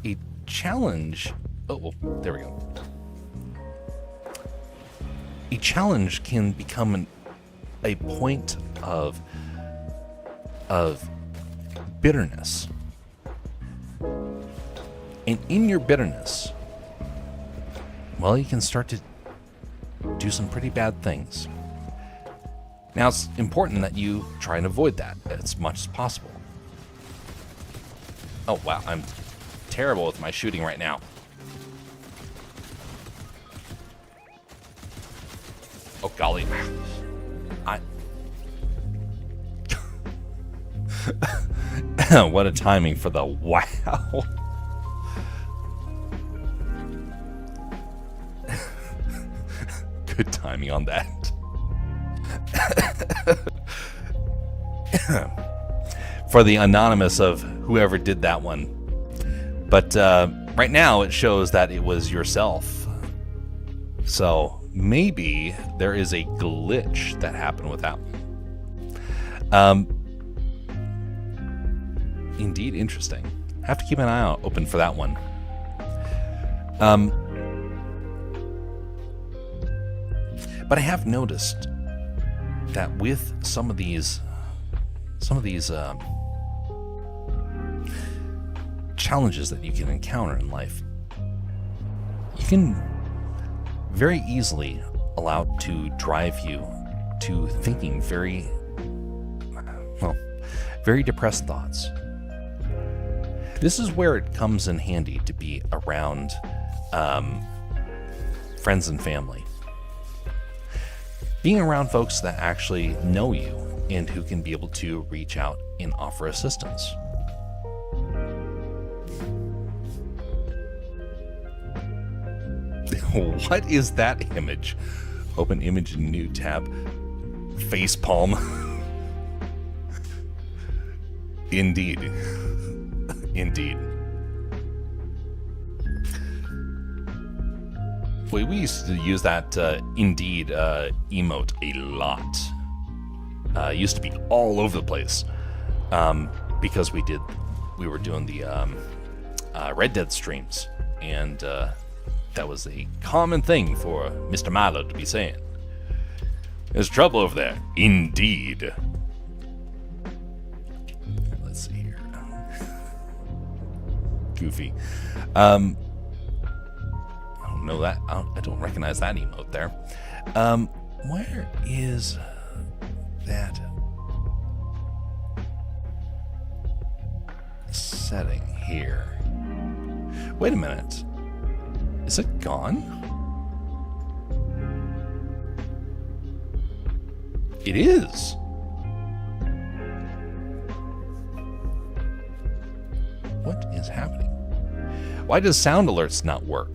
a challenge... Oh, there we go. A challenge can become a point of bitterness. And in your bitterness, well, you can start to do some pretty bad things. Now, it's important that you try and avoid that as much as possible. Oh, wow, I'm terrible with my shooting right now. Oh, golly. What a timing for the wow. Good timing on that. For the anonymous of whoever did that one. But right now it shows that it was yourself. So maybe there is a glitch that happened with that one. Indeed, interesting. I have to keep an eye out open for that one. But I have noticed that with some of these challenges that you can encounter in life, you can very easily allow to drive you to thinking very depressed thoughts. This is where it comes in handy to be around friends and family. Being around folks that actually know you and who can be able to reach out and offer assistance. What is that image? Open image in new tab. Face palm. Indeed. Indeed. We used to use that Indeed emote a lot. It used to be all over the place because we were doing the Red Dead streams, and that was a common thing for Mr. Milo to be saying. There's trouble over there. Indeed. Let's see here. Goofy. I don't know that. I don't recognize that emote there. Where is that setting here? Wait a minute. Is it gone? It is. What is happening? Why does sound alerts not work?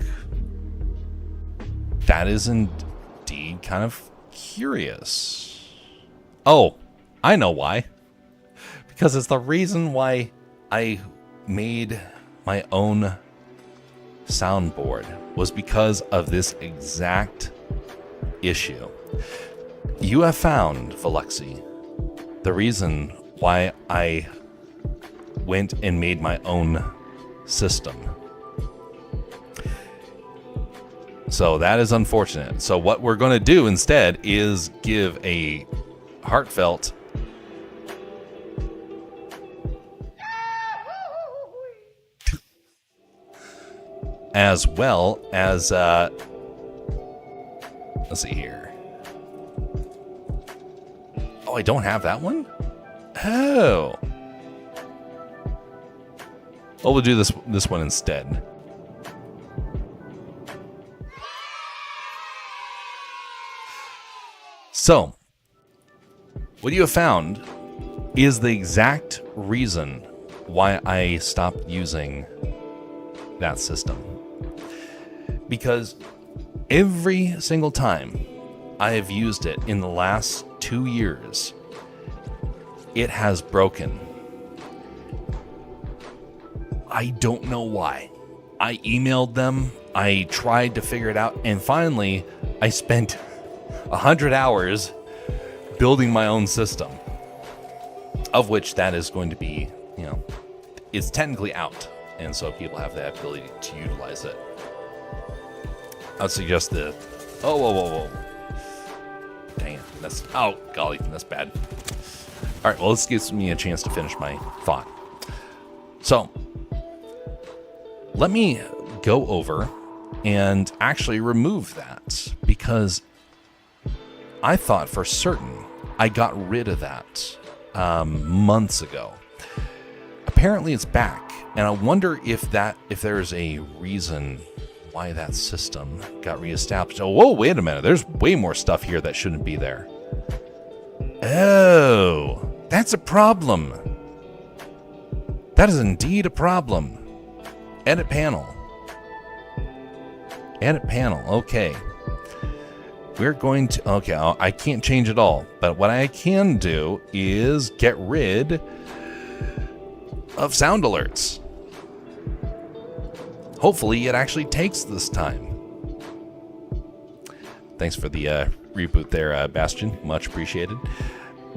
That is indeed kind of curious. Oh, I know why. Because it's the reason why I made my own soundboard was because of this exact issue. You have found, Veluxy, the reason why I went and made my own system. So that is unfortunate. So what we're going to do instead is give a heartfelt as well as let's see here. Oh, I don't have that one? Oh. Well, we'll do this one instead. So, what you have found is the exact reason why I stopped using that system. Because every single time I have used it in the last 2 years, it has broken. I don't know why. I emailed them, I tried to figure it out, and finally I spent 100 hours building my own system, of which that is going to be, it's technically out, and so people have the ability to utilize it. I would suggest the, whoa. Dang it, oh golly, that's bad. All right, well, this gives me a chance to finish my thought. So, let me go over and actually remove that, because I thought for certain I got rid of that months ago. Apparently it's back, and I wonder if there's a reason why that system got reestablished. Oh, whoa, wait a minute. There's way more stuff here that shouldn't be there. Oh, that's a problem. That is indeed a problem. Edit panel. Edit panel, okay. We're going to, okay, I can't change it all, but what I can do is get rid of sound alerts. Hopefully it actually takes this time. Thanks for the reboot there, Bastion. Much appreciated.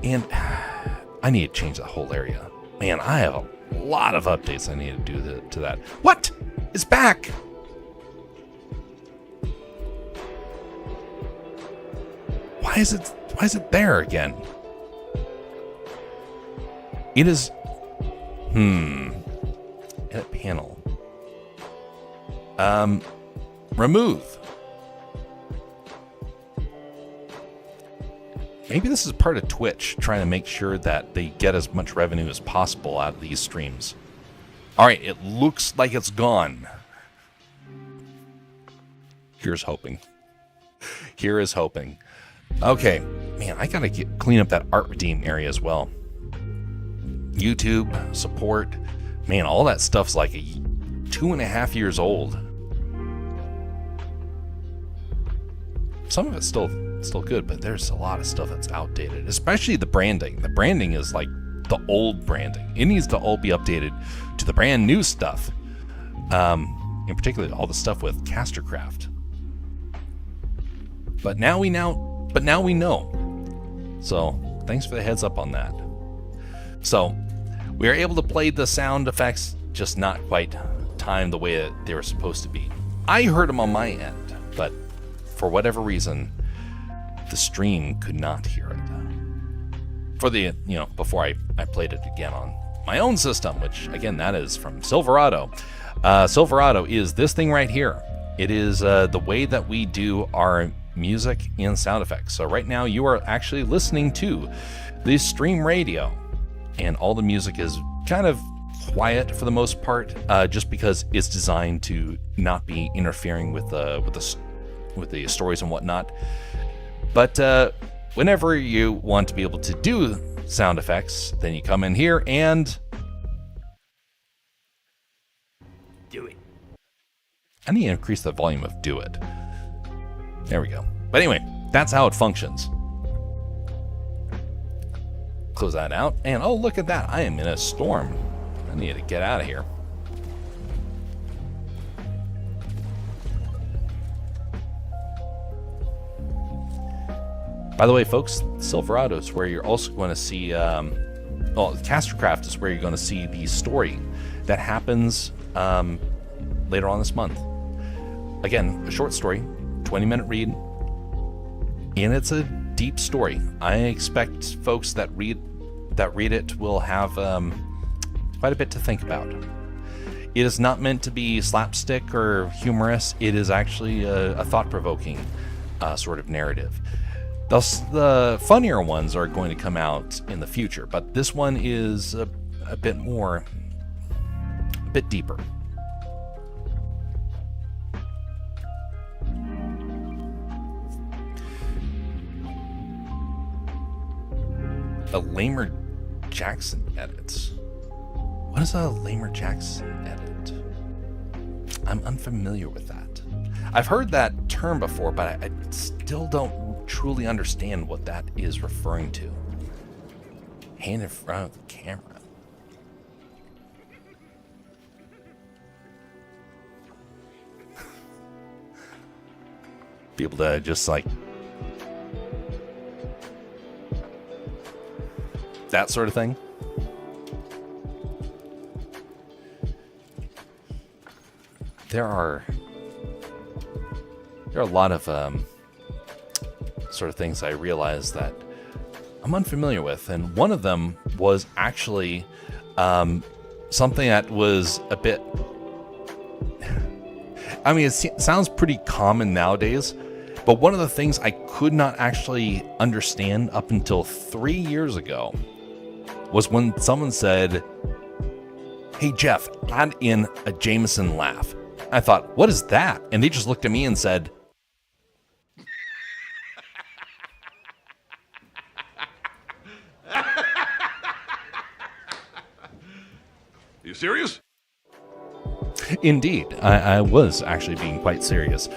And I need to change that whole area. Man, I have a lot of updates I need to do to that. What? It's back! Why is it there again? It is, edit panel. Remove. Maybe this is part of Twitch trying to make sure that they get as much revenue as possible out of these streams. All right, it looks like it's gone. Here's hoping. Here is hoping. Okay, man, I gotta clean up that art redeem area as well. YouTube, support, man, all that stuff's like 2.5 years old. Some of it's still good, but there's a lot of stuff that's outdated, especially the branding. The branding is like the old branding. It needs to all be updated to the brand new stuff. In particular, all the stuff with Castercraft. But now we know. So, thanks for the heads up on that. So, we are able to play the sound effects, just not quite timed the way that they were supposed to be. I heard them on my end, but for whatever reason, the stream could not hear it. For the, before I played it again on my own system, which, again, that is from Silverado. Silverado is this thing right here. It is the way that we do our music and sound effects. So right now you are actually listening to the stream radio, and all the music is kind of quiet for the most part, just because it's designed to not be interfering with the stories and whatnot. But whenever you want to be able to do sound effects, then you come in here and do it. I need to increase the volume of do it. There we go. But anyway, that's how it functions. Close that out. And oh, look at that. I am in a storm. I need to get out of here. By the way, folks, Silverado is where you're also going to see, Castercraft is where you're going to see the story that happens later on this month. Again, a short story, 20-minute read, and it's a deep story. I expect folks that read it will have quite a bit to think about. It is not meant to be slapstick or humorous. It is actually a thought-provoking sort of narrative. The funnier ones are going to come out in the future, but this one is a bit deeper. A Lamer Jackson edit. What is a Lamer Jackson edit? I'm unfamiliar with that. I've heard that term before, but I still don't truly understand what that is referring to. Hand in front of the camera. Be able to just like that sort of thing. There are a lot of sort of things I realized that I'm unfamiliar with, and one of them was actually something that was a bit. I mean, it sounds pretty common nowadays, but one of the things I could not actually understand up until 3 years ago was when someone said, "Hey Jeff, add in a Jameson laugh." I thought, what is that? And they just looked at me and said, You serious? Indeed, I was actually being quite serious.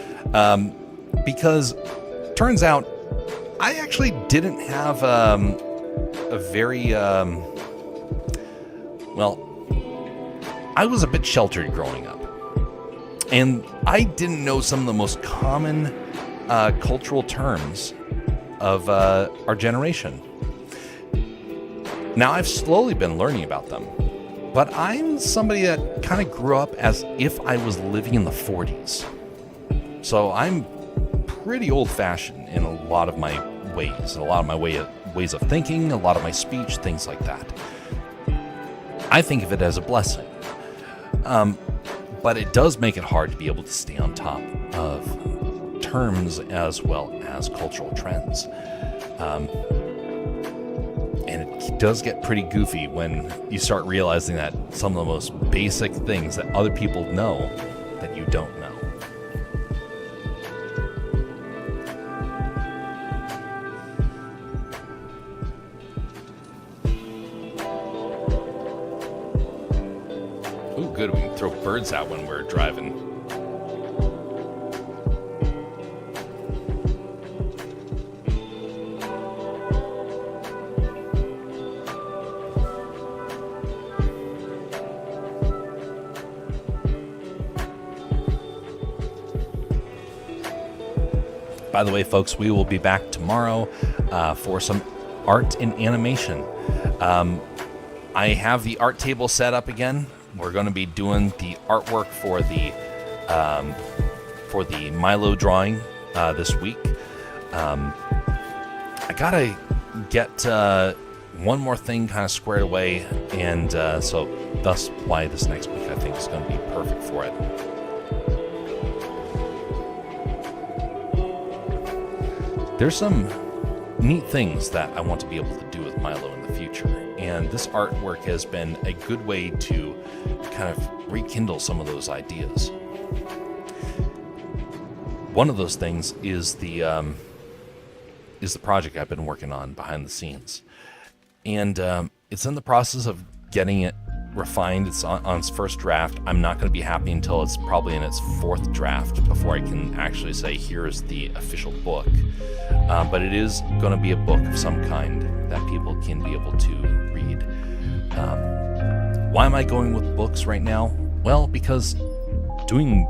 Because turns out I actually didn't have a very, I was a bit sheltered growing up. And I didn't know some of the most common cultural terms of our generation. Now, I've slowly been learning about them, but I'm somebody that kind of grew up as if I was living in the 40s. So I'm pretty old-fashioned in a lot of my ways, a lot of my ways of thinking, a lot of my speech, things like that. I think of it as a blessing. But it does make it hard to be able to stay on top of terms as well as cultural trends. And it does get pretty goofy when you start realizing that some of the most basic things that other people know that you don't know. Ooh, good, we can throw birds out when we're driving. By the way, folks, we will be back tomorrow for some art and animation. I have the art table set up again. We're going to be doing the artwork for the Milo drawing this week. I gotta get one more thing kind of squared away, and so thus why this next week I think is going to be perfect for it. There's some neat things that I want to be able to do with Milo in the future, and this artwork has been a good way to kind of rekindle some of those ideas. One of those things is the project I've been working on behind the scenes, and it's in the process of getting it refined. It's on its first draft. I'm not going to be happy until it's probably in its fourth draft before I can actually say, here is the official book. But it is going to be a book of some kind that people can be able to read. Why am I going with books right now? Well, because doing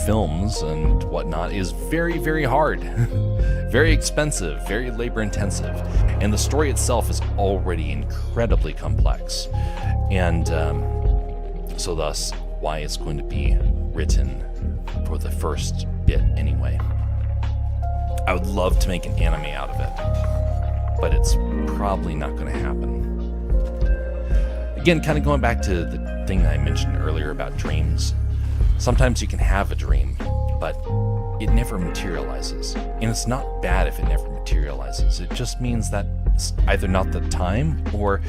films and whatnot is very, very hard. Very expensive, very labor intensive. And the story itself is already incredibly complex. And so thus, why it's going to be written for the first bit anyway. I would love to make an anime out of it, but it's probably not going to happen. Again, kind of going back to the thing that I mentioned earlier about dreams. Sometimes you can have a dream, but it never materializes. And it's not bad if it never materializes. It just means that it's either not the time, or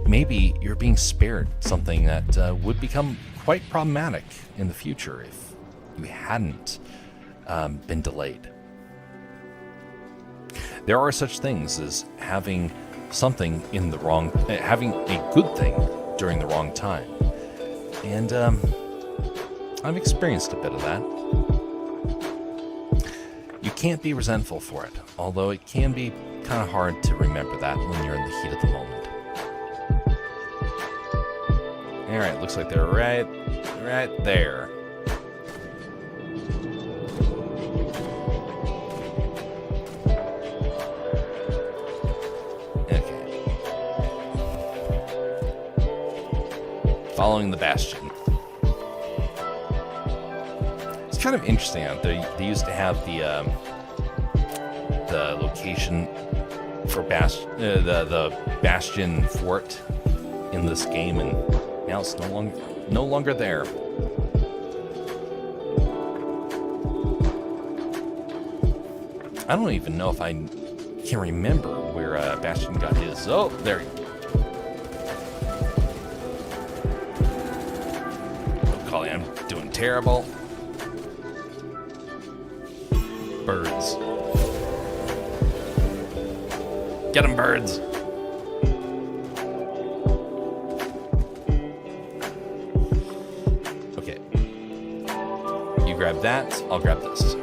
maybe you're being spared something that would become quite problematic in the future if you hadn't been delayed. There are such things as having something in the wrong, having a good thing during the wrong time. And I've experienced a bit of that. You can't be resentful for it, although it can be kind of hard to remember that when you're in the heat of the moment. Alright, looks like they're right there. Okay. Following the bastion. It's kind of interesting. They used to have the location for the bastion fort in this game, and now it's no longer there. I don't even know if I can remember where Bastion got his. Oh, there. Oh, golly, I'm doing terrible. Birds. Get them, birds. Okay. You grab that, I'll grab this.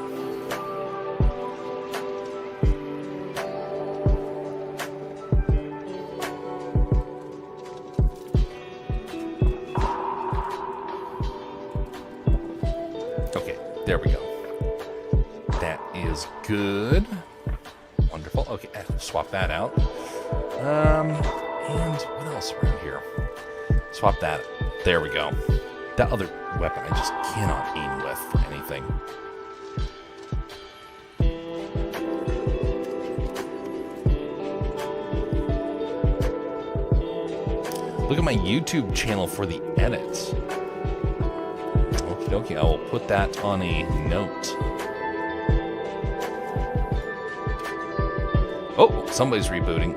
Okay, there we go. That is good. Wonderful. Okay, swap that out. And what else around here? Swap that. There we go. That other weapon I just cannot aim with for anything. Look at my YouTube channel for the edits. Okie dokie, I will put that on a note. Oh, somebody's rebooting.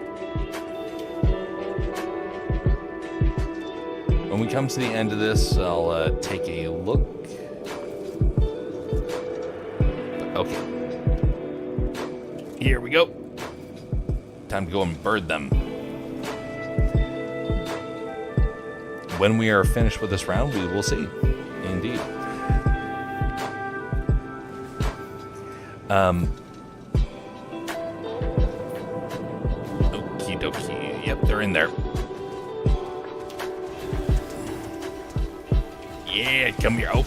When we come to the end of this, I'll take a look. Okay. Here we go. Time to go and bird them. When we are finished with this round, we will see. Indeed. Okie dokie. Yep, they're in there. Yeah, come here. Oh.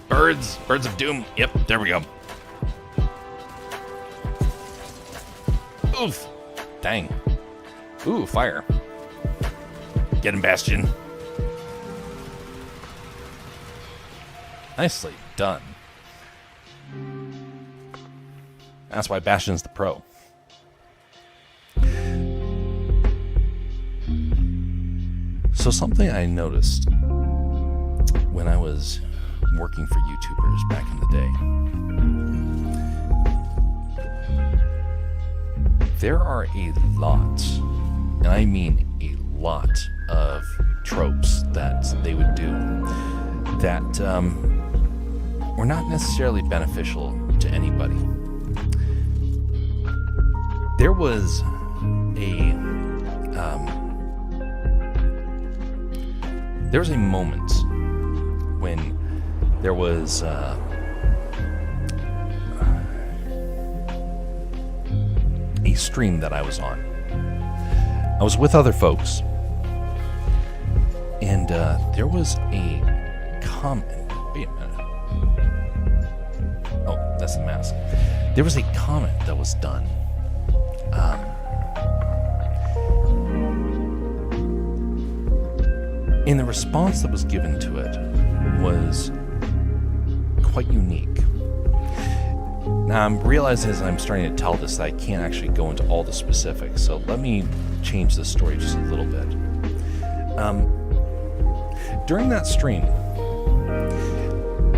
Birds of doom. Yep, there we go. Oof. Dang. Ooh, fire. Get him, Bastion. Nicely done. That's why Bastion's the pro. So something I noticed when I was working for YouTubers back in the day, there are a lot, and I mean a lot, of tropes that they would do that were not necessarily beneficial to anybody. There was there was a moment when there was a stream that I was on. I was with other folks, and there was a comment. Wait a minute. Oh, that's the mask. There was a comment that was done. And the response that was given to it was quite unique. Now, I'm realizing as I'm starting to tell this that I can't actually go into all the specifics, so let me change the story just a little bit. During that stream,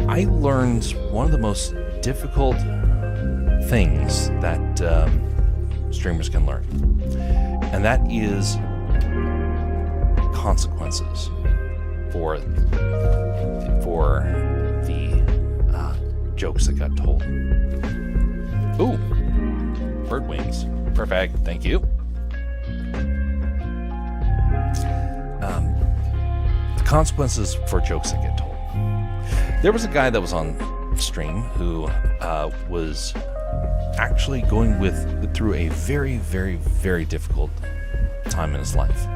I learned one of the most difficult things that streamers can learn, and that is consequences for the jokes that got told. Ooh, bird wings. Perfect, thank you. The consequences for jokes that get told. There was a guy that was on stream who was actually going through a very, very, very difficult time in his life.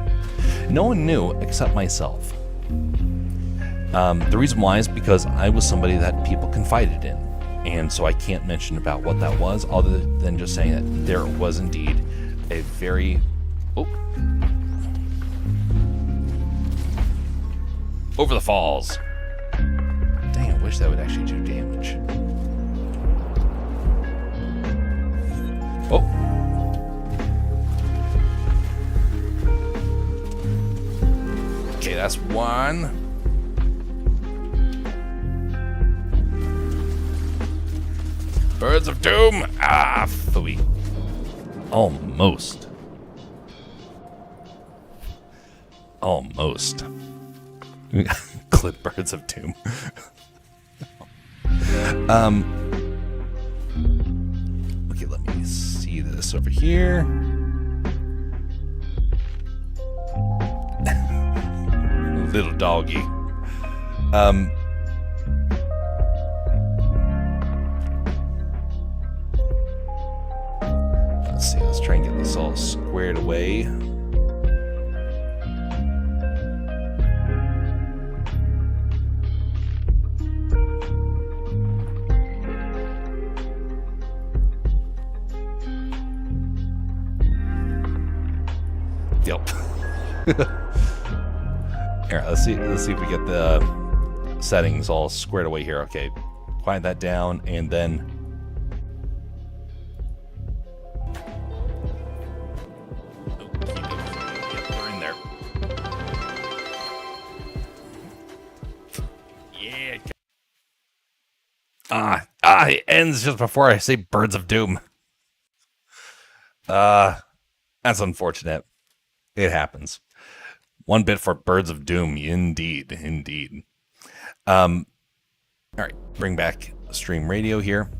No one knew except myself. The reason why is because I was somebody that people confided in. And so I can't mention about what that was other than just saying that there was indeed a very... Over the falls. Dang, I wish that would actually do damage. Oh. Okay, that's one. Birds of Doom! Ah, phooey. Almost. Clip Birds of Doom. Okay, let me see this over here. Little doggy. Let's see, let's try and get this all squared away. Yep. Here, let's see if we get the settings all squared away here. Okay, quiet that down, and then they're in there. Yeah. It ends just before I say Birds of Doom. That's unfortunate. It happens. One bit for Birds of Doom, indeed. All right, bring back stream radio here.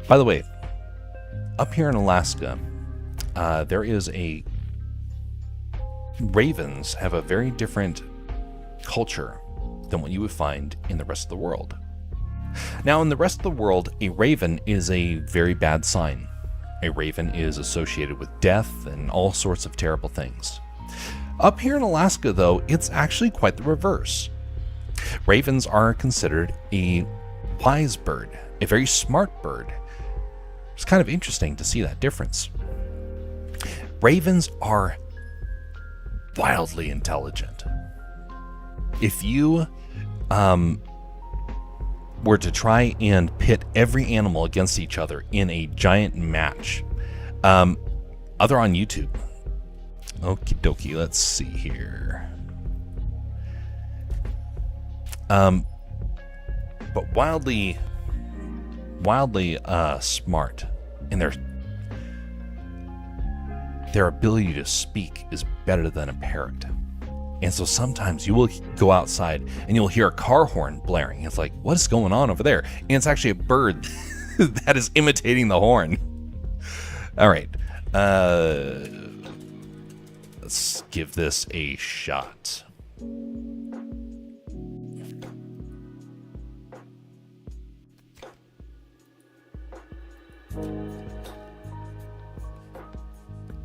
By the way, up here in Alaska, there is ravens have a very different culture than what you would find in the rest of the world. Now, in the rest of the world, a raven is a very bad sign. A raven is associated with death and all sorts of terrible things. Up here in Alaska, though, it's actually quite the reverse. Ravens are considered a wise bird, a very smart bird. It's kind of interesting to see that difference. Ravens are wildly intelligent. If you were to try and pit every animal against each other in a giant match, other on YouTube. Okie dokie, let's see here. But wildly smart, and their ability to speak is better than a parrot. And so sometimes you will go outside and you'll hear a car horn blaring. It's like, what is going on over there? And it's actually a bird that is imitating the horn. All right. Let's give this a shot.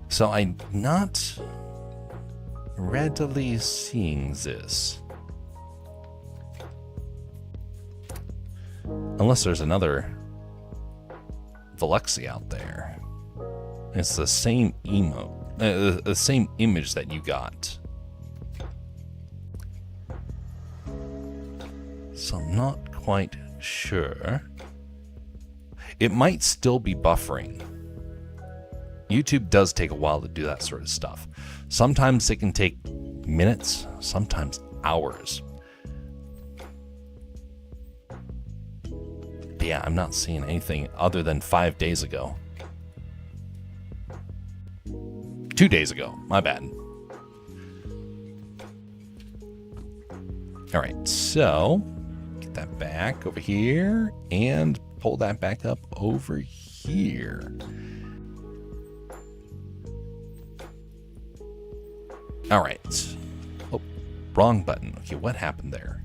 So I'm not readily seeing this. Unless there's another Veluxy out there. It's the same emote, the same image that you got. So I'm not quite sure. It might still be buffering. YouTube does take a while to do that sort of stuff. Sometimes it can take minutes, sometimes hours. But yeah, I'm not seeing anything other than 5 days ago. 2 days ago, my bad. All right, so get that back over here and pull that back up over here. All right. Oh, wrong button. Okay, what happened there?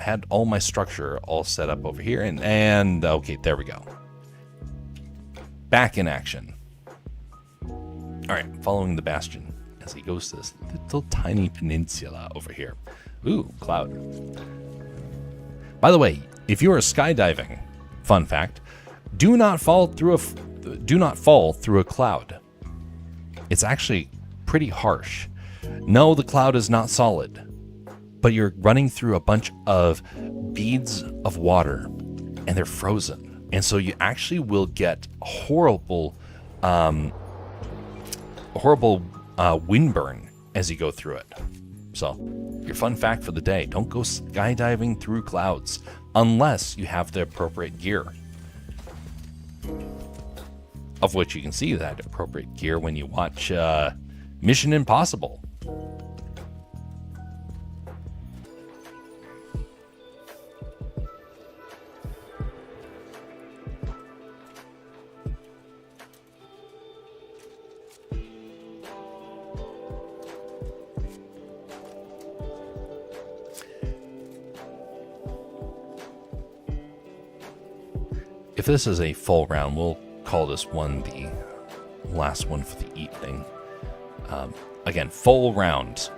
I had all my structure all set up over here, and okay, there we go. Back in action. All right, following the Bastion as he goes to this little tiny peninsula over here. Ooh, cloud. By the way, if you are skydiving, fun fact, do not fall through a cloud. It's actually pretty harsh. No, the cloud is not solid, but you're running through a bunch of beads of water and they're frozen. And so you actually will get horrible windburn as you go through it. So your fun fact for the day, don't go skydiving through clouds unless you have the appropriate gear. Of which you can see that appropriate gear when you watch Mission Impossible. If this is a full round, we'll call this one the last one for the evening. Again, full round.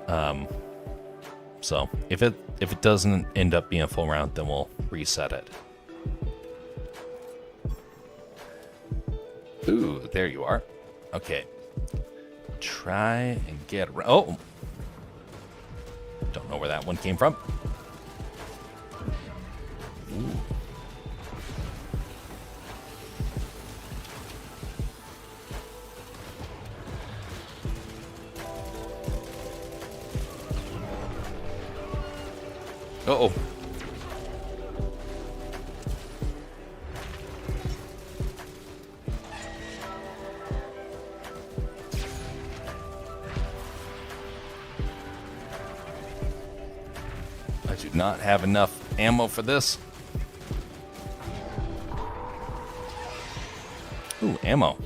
So if it doesn't end up being a full round, then we'll reset it. Ooh, there you are. Okay. Try and get around. Oh! Don't know where that one came from. Ooh. Uh-oh. I do not have enough ammo for this. Ooh, ammo.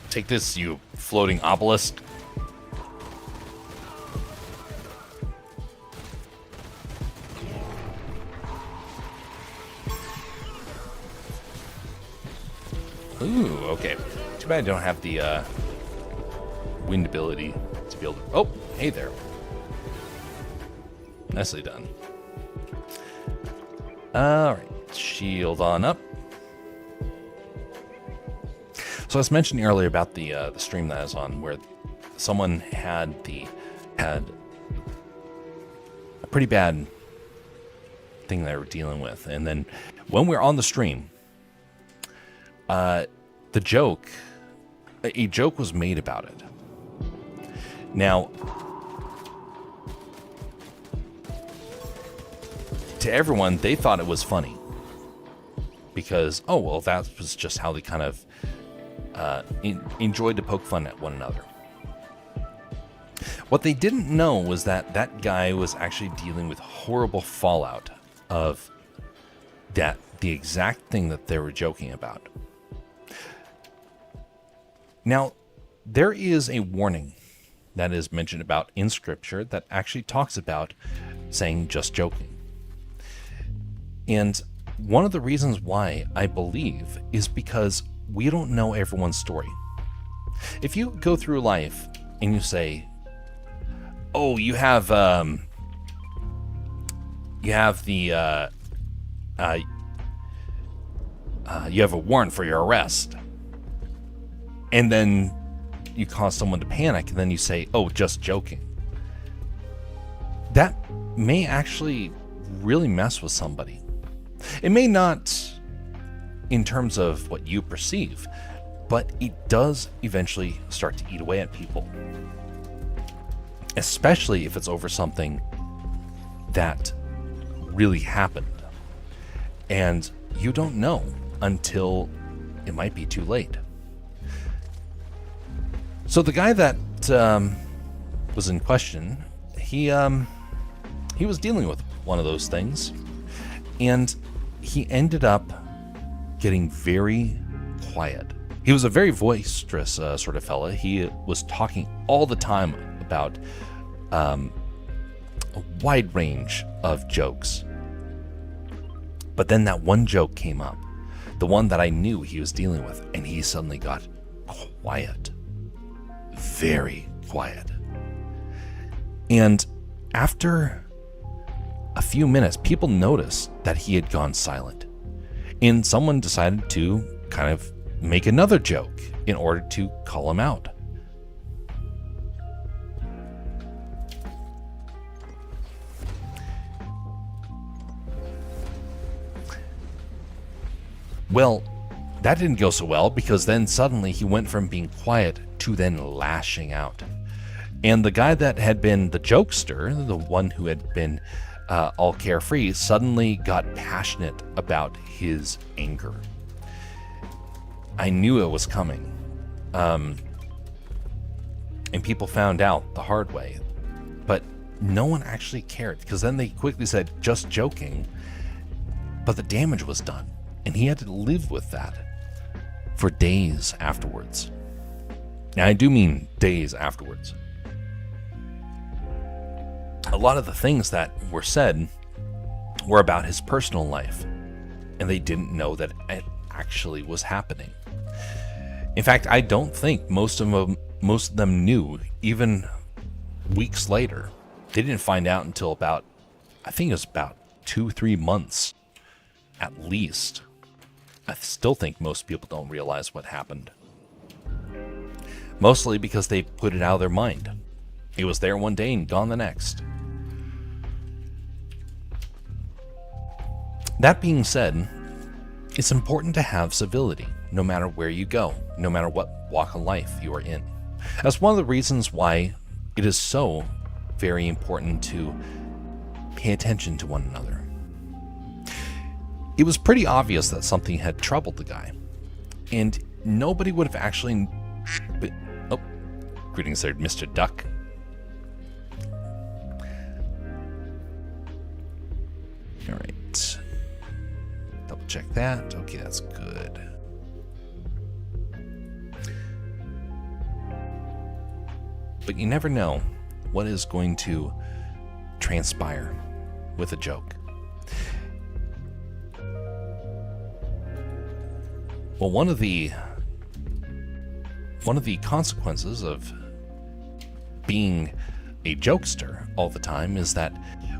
Take this, you floating obelisk. Ooh, okay. Too bad I don't have the wind ability to be able to... Oh, hey there. Nicely done. Alright, shield on up. So I was mentioning earlier about the stream that I was on where someone had a pretty bad thing they were dealing with. And then when we were on the stream, a joke was made about it. Now, to everyone, they thought it was funny because, oh, well, that was just how they kind of enjoyed to poke fun at one another. What they didn't know was that that guy was actually dealing with horrible fallout of that the exact thing that they were joking about. Now, there is a warning that is mentioned about in scripture that actually talks about saying just joking. And one of the reasons why I believe is because we don't know everyone's story. If you go through life and you say, "Oh, you have the you have a warrant for your arrest," and then you cause someone to panic, and then you say, "Oh, just joking," that may actually really mess with somebody. It may not in terms of what you perceive, but it does eventually start to eat away at people. Especially if it's over something that really happened. And you don't know until it might be too late. So the guy that was in question, he was dealing with one of those things, and he ended up getting very quiet. He was a very boisterous sort of fella. He was talking all the time about a wide range of jokes. But then that one joke came up, the one that I knew he was dealing with, and he suddenly got quiet. Very quiet. And after a few minutes, people noticed that he had gone silent. And someone decided to kind of make another joke in order to call him out. Well, that didn't go so well, because then suddenly he went from being quiet to then lashing out. And the guy that had been the jokester, the one who had been all carefree, suddenly got passionate about his anger. I knew it was coming. And people found out the hard way. But no one actually cared, because then they quickly said, "just joking." But the damage was done, and he had to live with that for days afterwards. Now, I do mean days afterwards. A lot of the things that were said were about his personal life, and they didn't know that it actually was happening. In fact, I don't think most of them knew, even weeks later. They didn't find out until about, I think it was about 2-3 months, at least. I still think most people don't realize what happened. Mostly because they put it out of their mind. It was there one day and gone the next. That being said, it's important to have civility, no matter where you go, no matter what walk of life you are in. That's one of the reasons why it is so very important to pay attention to one another. It was pretty obvious that something had troubled the guy, and nobody would have actually... Oh, greetings there, Mr. Duck. All right. Double check that. Okay, that's good. But you never know what is going to transpire with a joke. Well, one of the consequences of being a jokester all the time is that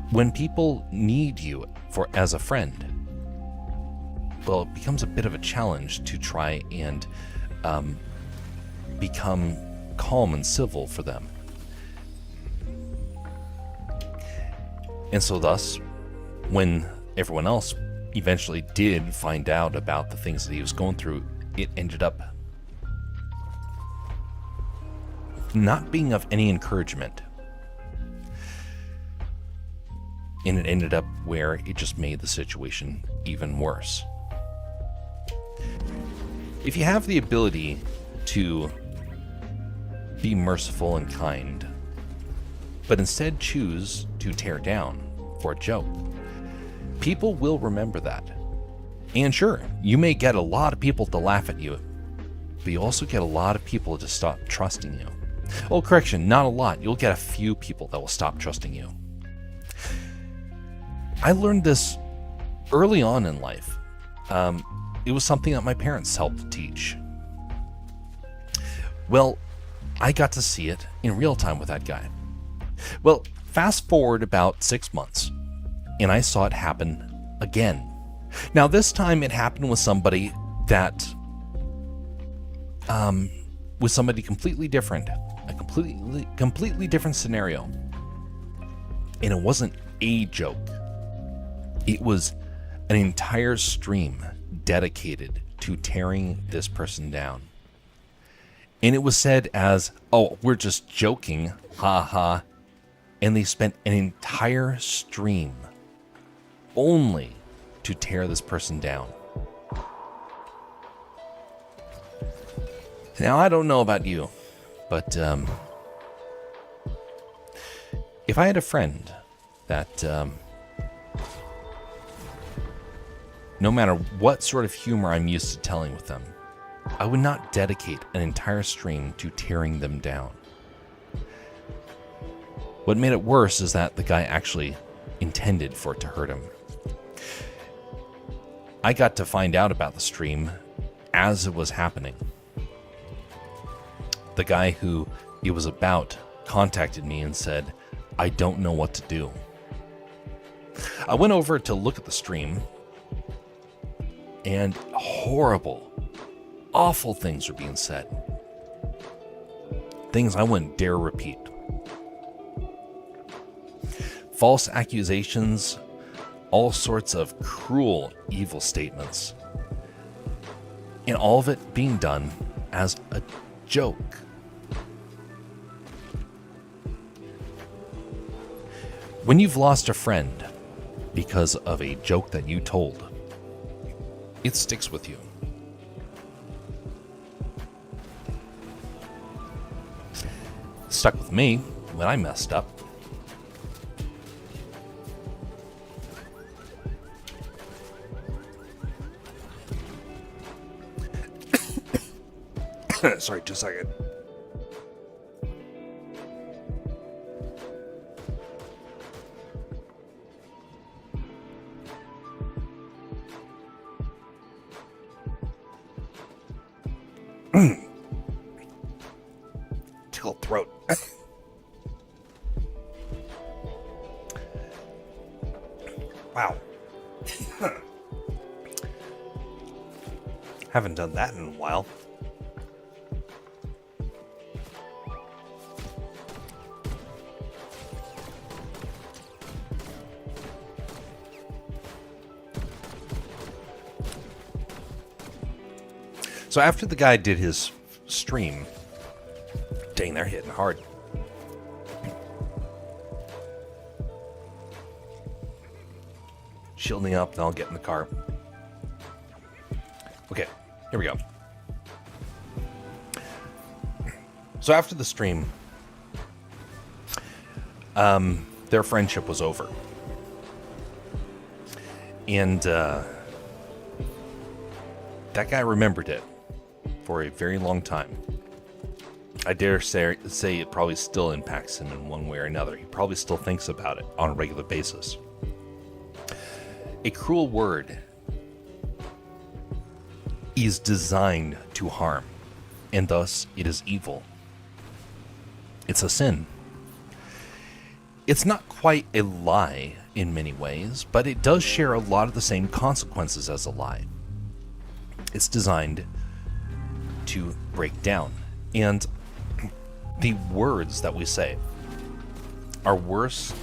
when people need you as a friend, well, it becomes a bit of a challenge to try and become calm and civil for them. And so thus, when everyone else eventually did find out about the things that he was going through, it ended up not being of any encouragement. And it ended up where it just made the situation even worse. If you have the ability to be merciful and kind, but instead choose to tear down for a joke, people will remember that. And sure, you may get a lot of people to laugh at you, but you also get a lot of people to stop trusting you. Oh, correction, not a lot. You'll get a few people that will stop trusting you. I learned this early on in life. It was something that my parents helped teach. Well, I got to see it in real time with that guy. Well, fast forward about 6 months, and I saw it happen again. Now, this time it happened with somebody that, with somebody completely different, a completely different scenario. And it wasn't a joke. It was an entire stream dedicated to tearing this person down. And it was said as, oh, we're just joking, ha ha. And they spent an entire stream only to tear this person down. Now, I don't know about you, but if I had a friend that, no matter what sort of humor I'm used to telling with them, I would not dedicate an entire stream to tearing them down. What made it worse is that the guy actually intended for it to hurt him. I got to find out about the stream as it was happening. The guy who it was about contacted me and said, I don't know what to do. I went over to look at the stream, and horrible, awful things were being said. Things I wouldn't dare repeat. False accusations, all sorts of cruel, evil statements. And all of it being done as a joke. When you've lost a friend because of a joke that you told, it sticks with you. It stuck with me when I messed up. Sorry, just a second. Tickle throat. Wow. Haven't done that in a while. So after the guy did his stream, dang, they're hitting hard. Shielding up, then I'll get in the car. Okay, here we go. So after the stream, their friendship was over. And that guy remembered it for a very long time. I dare say it probably still impacts him in one way or another. He probably still thinks about it on a regular basis. A cruel word is designed to harm, and thus it is evil. It's a sin. It's not quite a lie in many ways, but it does share a lot of the same consequences as a lie. It's designed to break down. And the words that we say are worse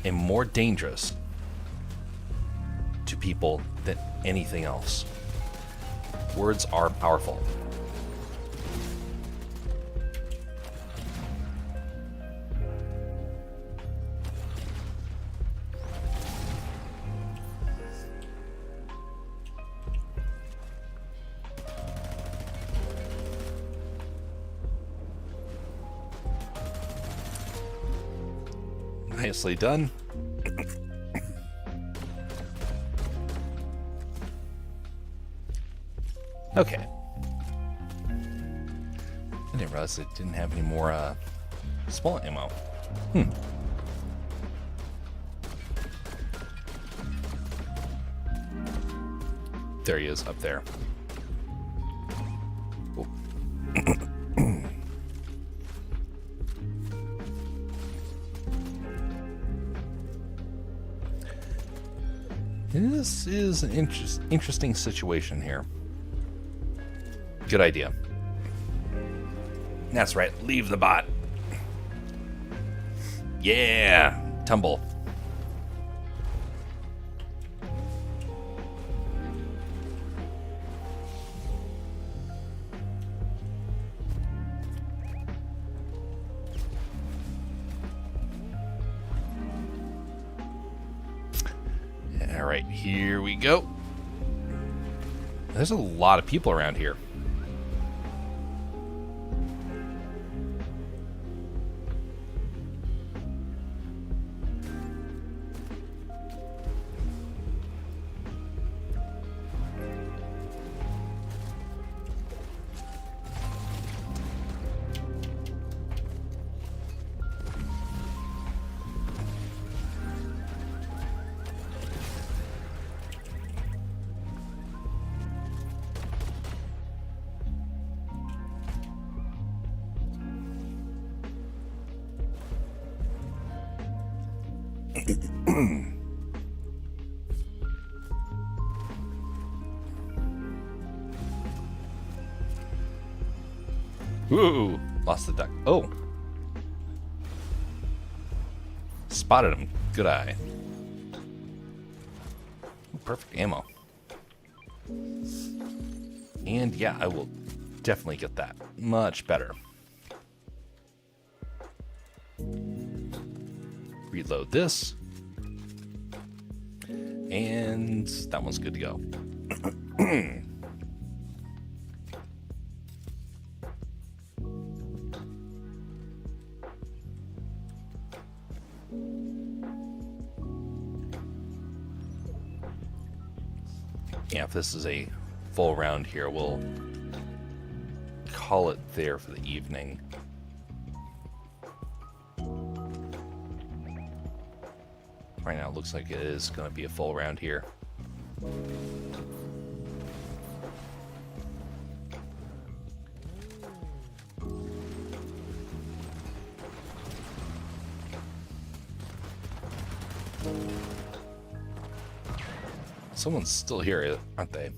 and more dangerous to people than anything else. Words are powerful. Nicely done. Okay. I didn't realize it didn't have any more small ammo. There he is, up there. Oh. This is an interesting situation here. Good idea. That's right, leave the bot. Yeah, tumble. All right, here we go. There's a lot of people around here. Ooh, lost the duck. Oh. Spotted him. Good eye. Ooh, perfect ammo. And yeah, I will definitely get that. Much better. Reload this. And that one's good to go. Yeah, if this is a full round here, we'll call it there for the evening. Right now it looks like it is going to be a full round here. Someone's still here, aren't they?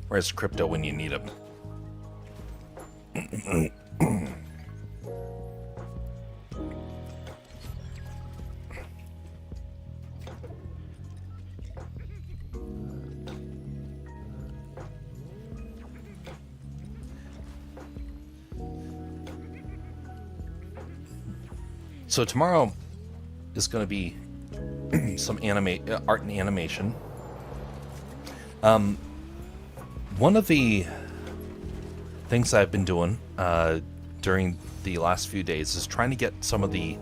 Where's Crypto when you need him? So tomorrow is going to be some art and animation. One of the things I've been doing during the last few days is trying to get some of the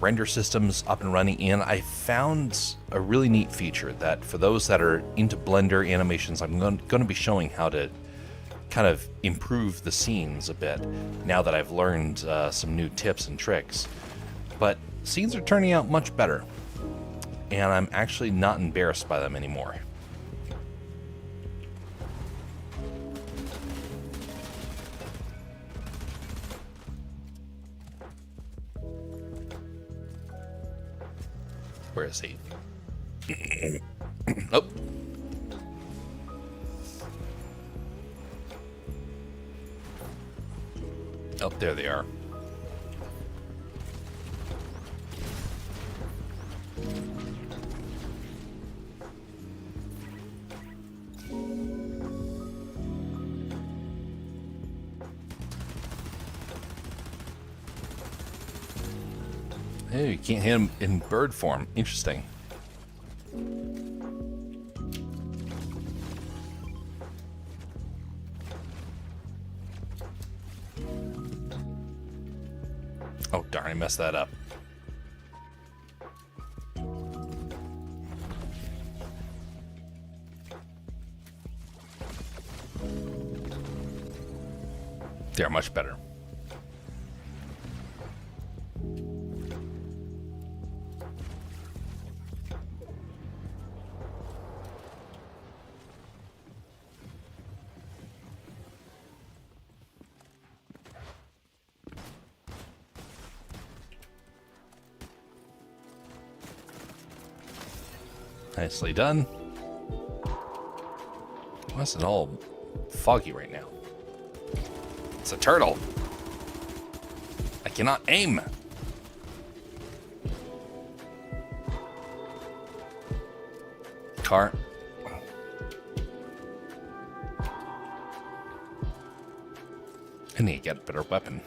render systems up and running, and I found a really neat feature that for those that are into Blender animations, I'm going to be showing how to kind of improve the scenes a bit now that I've learned some new tips and tricks. But scenes are turning out much better, and I'm actually not embarrassed by them anymore. Where is he? Oh. Oh, there they are. Hey, you can't hit him in bird form. Interesting. Oh, darn, I messed that up. They're much better. Nicely done. Why is it all foggy right now? It's a turtle. I cannot aim. Car. I need to get a better weapon.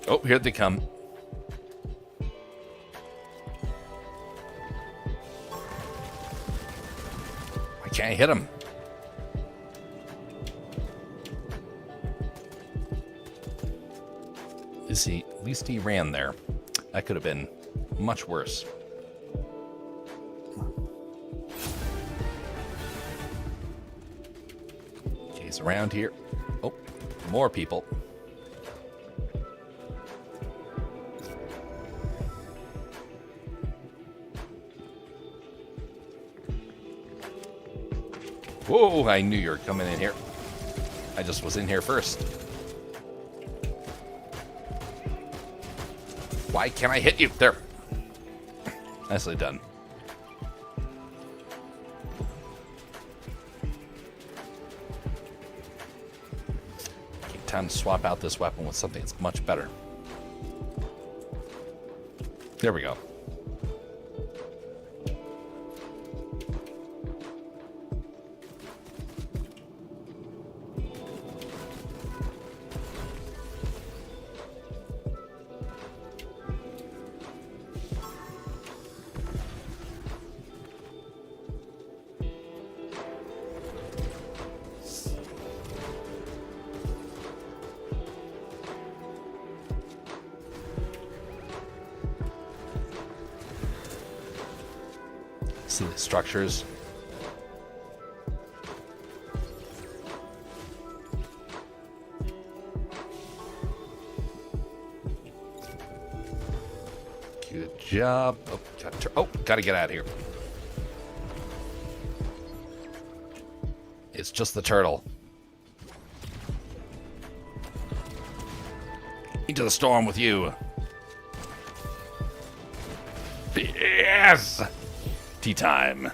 Oh, here they come. I can't hit him. At least he ran there. That could have been much worse. Okay, he's around here. Oh, more people. Whoa, I knew you were coming in here. I just was in here first. Why can't I hit you? There. Nicely done. Okay, time to swap out this weapon with something that's much better. There we go. See the structures. Good job. Oh, gotta get out of here. It's just the turtle. Into the storm with you. Yes! Tea time.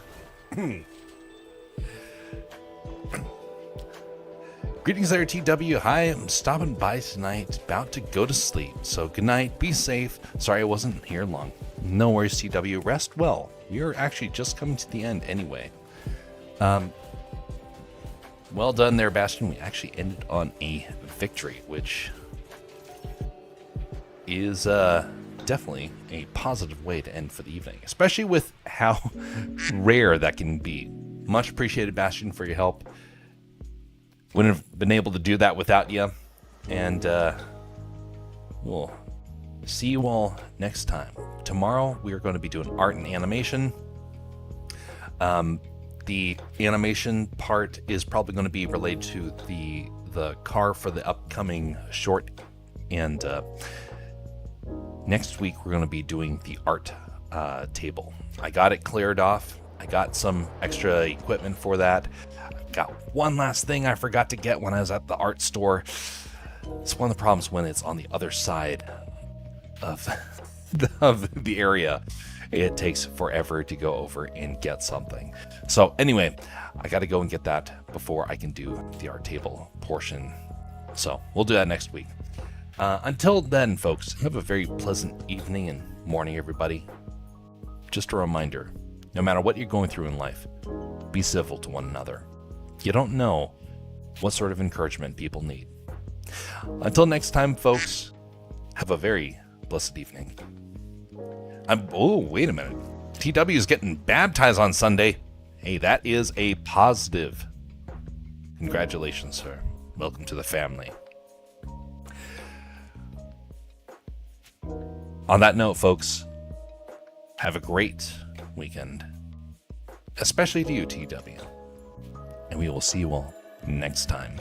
Greetings there, TW. Hi, I'm stopping by tonight. About to go to sleep. So good night. Be safe. Sorry I wasn't here long. No worries, TW. Rest well. You're actually just coming to the end anyway. Well done there, Bastion. We actually ended on a victory, which is definitely a positive way to end for the evening, especially with how rare that can be. Much appreciated, Bastion, for your help. Wouldn't have been able to do that without you. And we'll see you all next time. Tomorrow we are going to be doing art and animation. The animation part is probably going to be related to the car for the upcoming short, and next week we're going to be doing the art table. I got it cleared off. I got some extra equipment for that. Got one last thing I forgot to get when I was at the art store. It's one of the problems when it's on the other side of the area. It takes forever to go over and get something. So anyway, I got to go and get that before I can do the art table portion. So we'll do that next week. Until then, folks, have a very pleasant evening and morning, everybody. Just a reminder, no matter what you're going through in life, be civil to one another. You don't know what sort of encouragement people need. Until next time, folks, have a very blessed evening. Oh, wait a minute. TW is getting baptized on Sunday. Hey, that is a positive. Congratulations, sir. Welcome to the family. On that note, folks, Have a great weekend, especially to you, TW. And we will see you all next time.